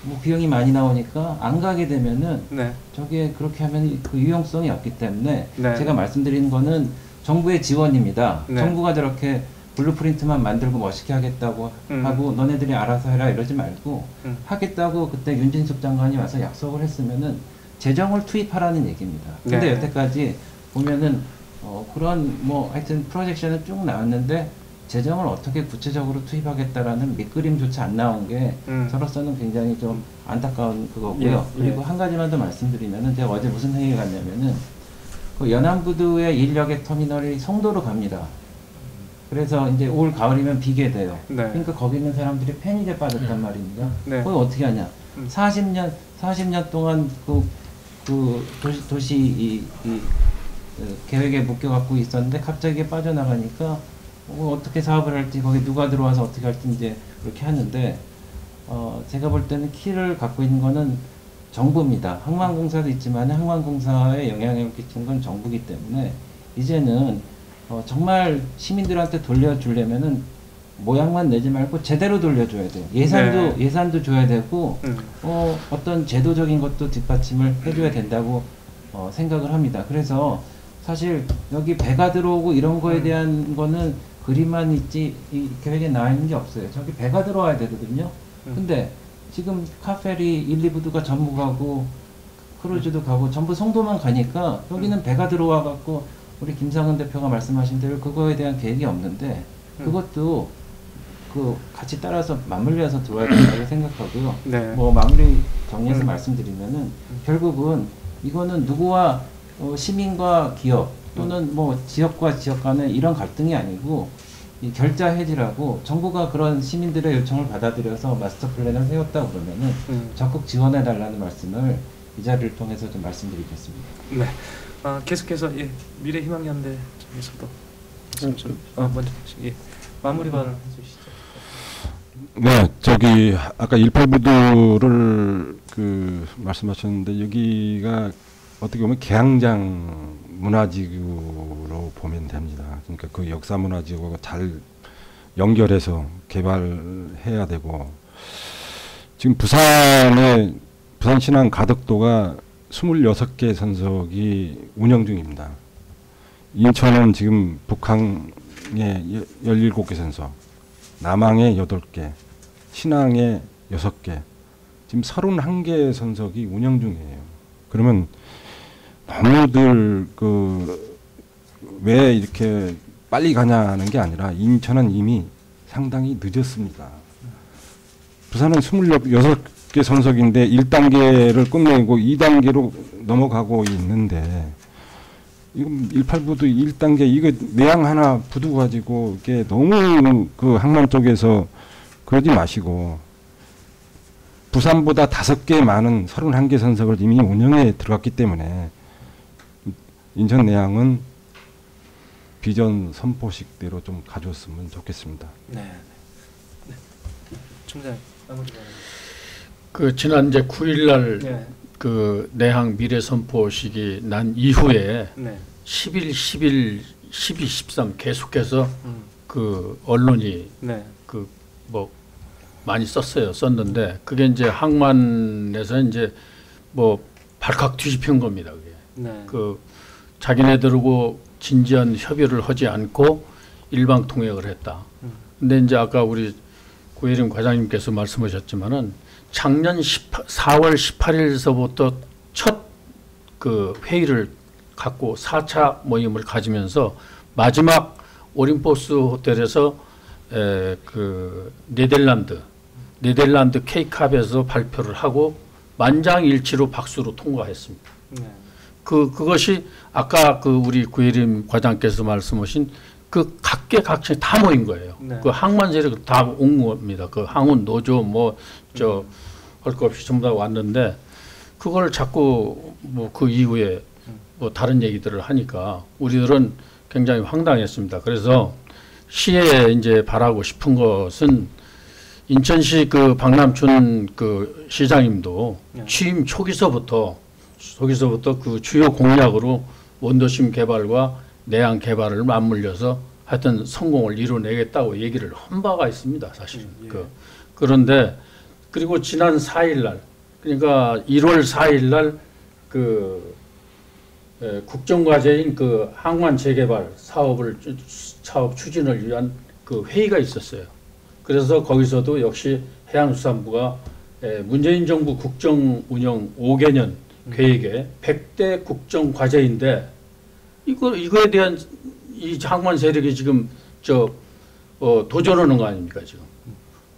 뭐 비용이 많이 나오니까 안 가게 되면은 네. 저게 그렇게 하면 그 유용성이 없기 때문에 네. 제가 말씀드리는 거는 정부의 지원입니다. 네. 정부가 저렇게 블루프린트만 만들고 멋있게 하겠다고 하고 너네들이 알아서 해라 이러지 말고 하겠다고 그때 윤진숙 장관이 와서 약속을 했으면은 재정을 투입하라는 얘기입니다. 근데 네. 여태까지 보면은 그런 뭐 하여튼 프로젝션은 쭉 나왔는데 재정을 어떻게 구체적으로 투입하겠다라는 밑그림조차 안 나온 게 저로서는 굉장히 좀 안타까운 그거고요. 예, 그리고 예. 한 가지만 더 말씀드리면은 제가 어제 무슨 회의에 갔냐면은 그 연안부두의 인력의 터미널이 송도로 갑니다. 그래서 이제 올 가을이면 비게 돼요. 네. 그러니까 거기 있는 사람들이 패닉에 빠졌단 말입니다. 네. 그걸 어떻게 하냐? 40년 동안 그 도시 계획에 묶여 갖고 있었는데 갑자기 빠져나가니까 어떻게 사업을 할지 거기 누가 들어와서 어떻게 할지 이제 그렇게 하는데 제가 볼 때는 키를 갖고 있는 거는 정부입니다. 항만공사도 있지만 항만공사에 영향을 끼치는 건 정부이기 때문에 이제는 정말 시민들한테 돌려주려면은 모양만 내지 말고 제대로 돌려줘야 돼요. 예산도 줘야 되고 어떤 제도적인 것도 뒷받침을 해줘야 된다고 생각을 합니다. 그래서 사실 여기 배가 들어오고 이런 거에 대한 거는 그림만 있지 이 계획에 나와 있는 게 없어요. 저기 배가 들어와야 되거든요. 근데 지금 카페리 1, 2부두가 전부 가고 크루즈도 가고 전부 송도만 가니까 여기는 배가 들어와 갖고 우리 김상은 대표가 말씀하신 대로 그거에 대한 계획이 없는데 그것도 그 같이 따라서 맞물려서 들어야 된다고 생각하고요. 네. 뭐 마무리 정리해서 말씀드리면은 결국은 이거는 누구와 시민과 기업 또는 뭐 지역과 지역 간의 이런 갈등이 아니고 이 결자 해지라고 정부가 그런 시민들의 요청을 받아들여서 마스터 플랜을 세웠다 그러면은 적극 지원해 달라는 말씀을 이 자리를 통해서 좀 말씀드리겠습니다. 네. 계속해서 미래희망연대 쪽에서도 먼저 마무리 발언 해주시죠. 네, 저기 아까 18부두를 그 말씀하셨는데 여기가 어떻게 보면 개항장 문화지구로 보면 됩니다. 그러니까 그 역사 문화지구가 잘 연결해서 개발해야 되고 지금 부산 신항 가덕도가 26개 선석이 운영 중입니다. 인천은 지금 북항에 17개 선석, 남항에 8개, 신항에 6개, 지금 31개 선석이 운영 중이에요. 그러면 너무들 왜 이렇게 빨리 가냐는 게 아니라 인천은 이미 상당히 늦었습니다. 부산은 26개 선석인데 1단계를 끝내고 2단계로 넘어가고 있는데 이건 18부두 1단계 이거 내양 하나 부두 가지고 이게 너무 그 항만 쪽에서 그러지 마시고 부산보다 5개 많은 31개 선석을 이미 운영에 들어갔기 때문에 인천 내양은 비전 선포식대로 좀 가져왔으면 좋겠습니다. 네. 총장 마무리. 그 지난 이제 9일날 그 내항 미래 선포식이 난 이후에 10일, 11, 12, 13 계속해서 그 언론이 그 뭐 많이 썼는데 그게 이제 항만에서 이제 뭐 발칵 뒤집힌 겁니다. 그게 그 자기네들하고 진지한 협의를 하지 않고 일방 통역을 했다. 근데 이제 아까 우리 고예림 과장님께서 말씀하셨지만은 작년 4월 18일서부터 첫 그 회의를 갖고 4차 모임을 가지면서 마지막 오림포스 호텔에서 그 네덜란드 K캅에서 발표를 하고 만장일치로 박수로 통과했습니다. 그것이 아까 그 우리 구예림 과장께서 말씀하신 그 각계각층이 다 모인 거예요. 그 항만 세력 다 온 겁니다. 그 항운 노조 뭐 할 것 없이 전부 다 왔는데 그걸 자꾸 뭐 그 이후에 뭐 다른 얘기들을 하니까 우리들은 굉장히 황당했습니다. 그래서 시에 이제 바라고 싶은 것은 인천시 그 박남춘 그 시장님도 취임 초기서부터 그 주요 공약으로 원도심 개발과 내양 개발을 맞물려서 하여튼 성공을 이뤄내겠다고 얘기를 한 바가 있습니다, 사실은. 그런데 그리고 지난 4일날 그러니까 1월 4일날 그 국정과제인 그 항만 재개발 사업 추진을 위한 그 회의가 있었어요. 그래서 거기서도 역시 해양수산부가 문재인 정부 국정운영 5개년 계획에 100대 국정과제인데 이거에 대한 이 항만 세력이 지금 도전하는 거 아닙니까 지금?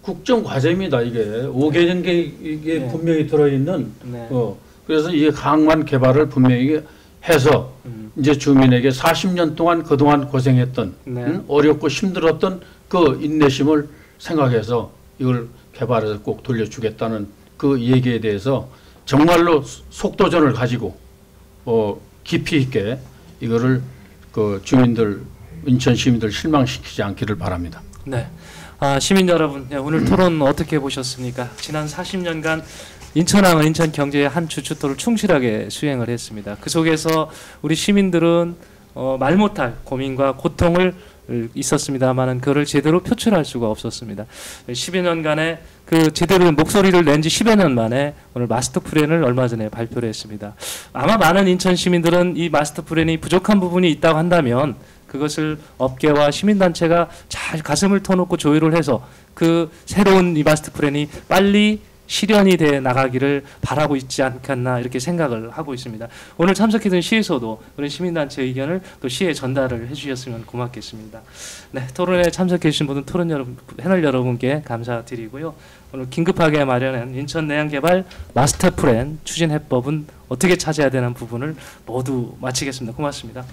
국정과제입니다 이게 5개년 계획에 분명히 들어있는 그래서 이 항만 개발을 분명히 해서 이제 주민에게 40년 동안 그동안 고생했던 어렵고 힘들었던 그 인내심을 생각해서 이걸 개발해서 꼭 돌려주겠다는 그 얘기에 대해서 정말로 속도전을 가지고 깊이 있게 이거를 그 주민들 인천 시민들 실망시키지 않기를 바랍니다. 네. 시민 여러분, 오늘 토론 어떻게 보셨습니까? 지난 40년간 인천항은 인천 경제의 한 주춧돌을 충실하게 수행을 했습니다. 그 속에서 우리 시민들은 말 못할 고민과 고통을 있었습니다만은 그를 제대로 표출할 수가 없었습니다. 10여 년간의 그 제대로 목소리를 낸 지 10여 년 만에 오늘 마스터 플랜을 얼마 전에 발표를 했습니다. 아마 많은 인천 시민들은 이 마스터 플랜이 부족한 부분이 있다고 한다면 그것을 업계와 시민단체가 잘 가슴을 터놓고 조율을 해서 그 새로운 이 마스터 플랜이 빨리 실현이 돼 나가기를 바라고 있지 않겠나 이렇게 생각을 하고 있습니다. 오늘 참석해준 시에서도 그런 시민단체 의견을 또 시에 전달을 해주셨으면 고맙겠습니다. 네, 토론에 참석해주신 모든 토론 여러분, 패널 여러분께 감사드리고요. 오늘 긴급하게 마련한 인천 내양개발 마스터 플랜 추진 해법은 어떻게 찾아야 되는 부분을 모두 마치겠습니다. 고맙습니다.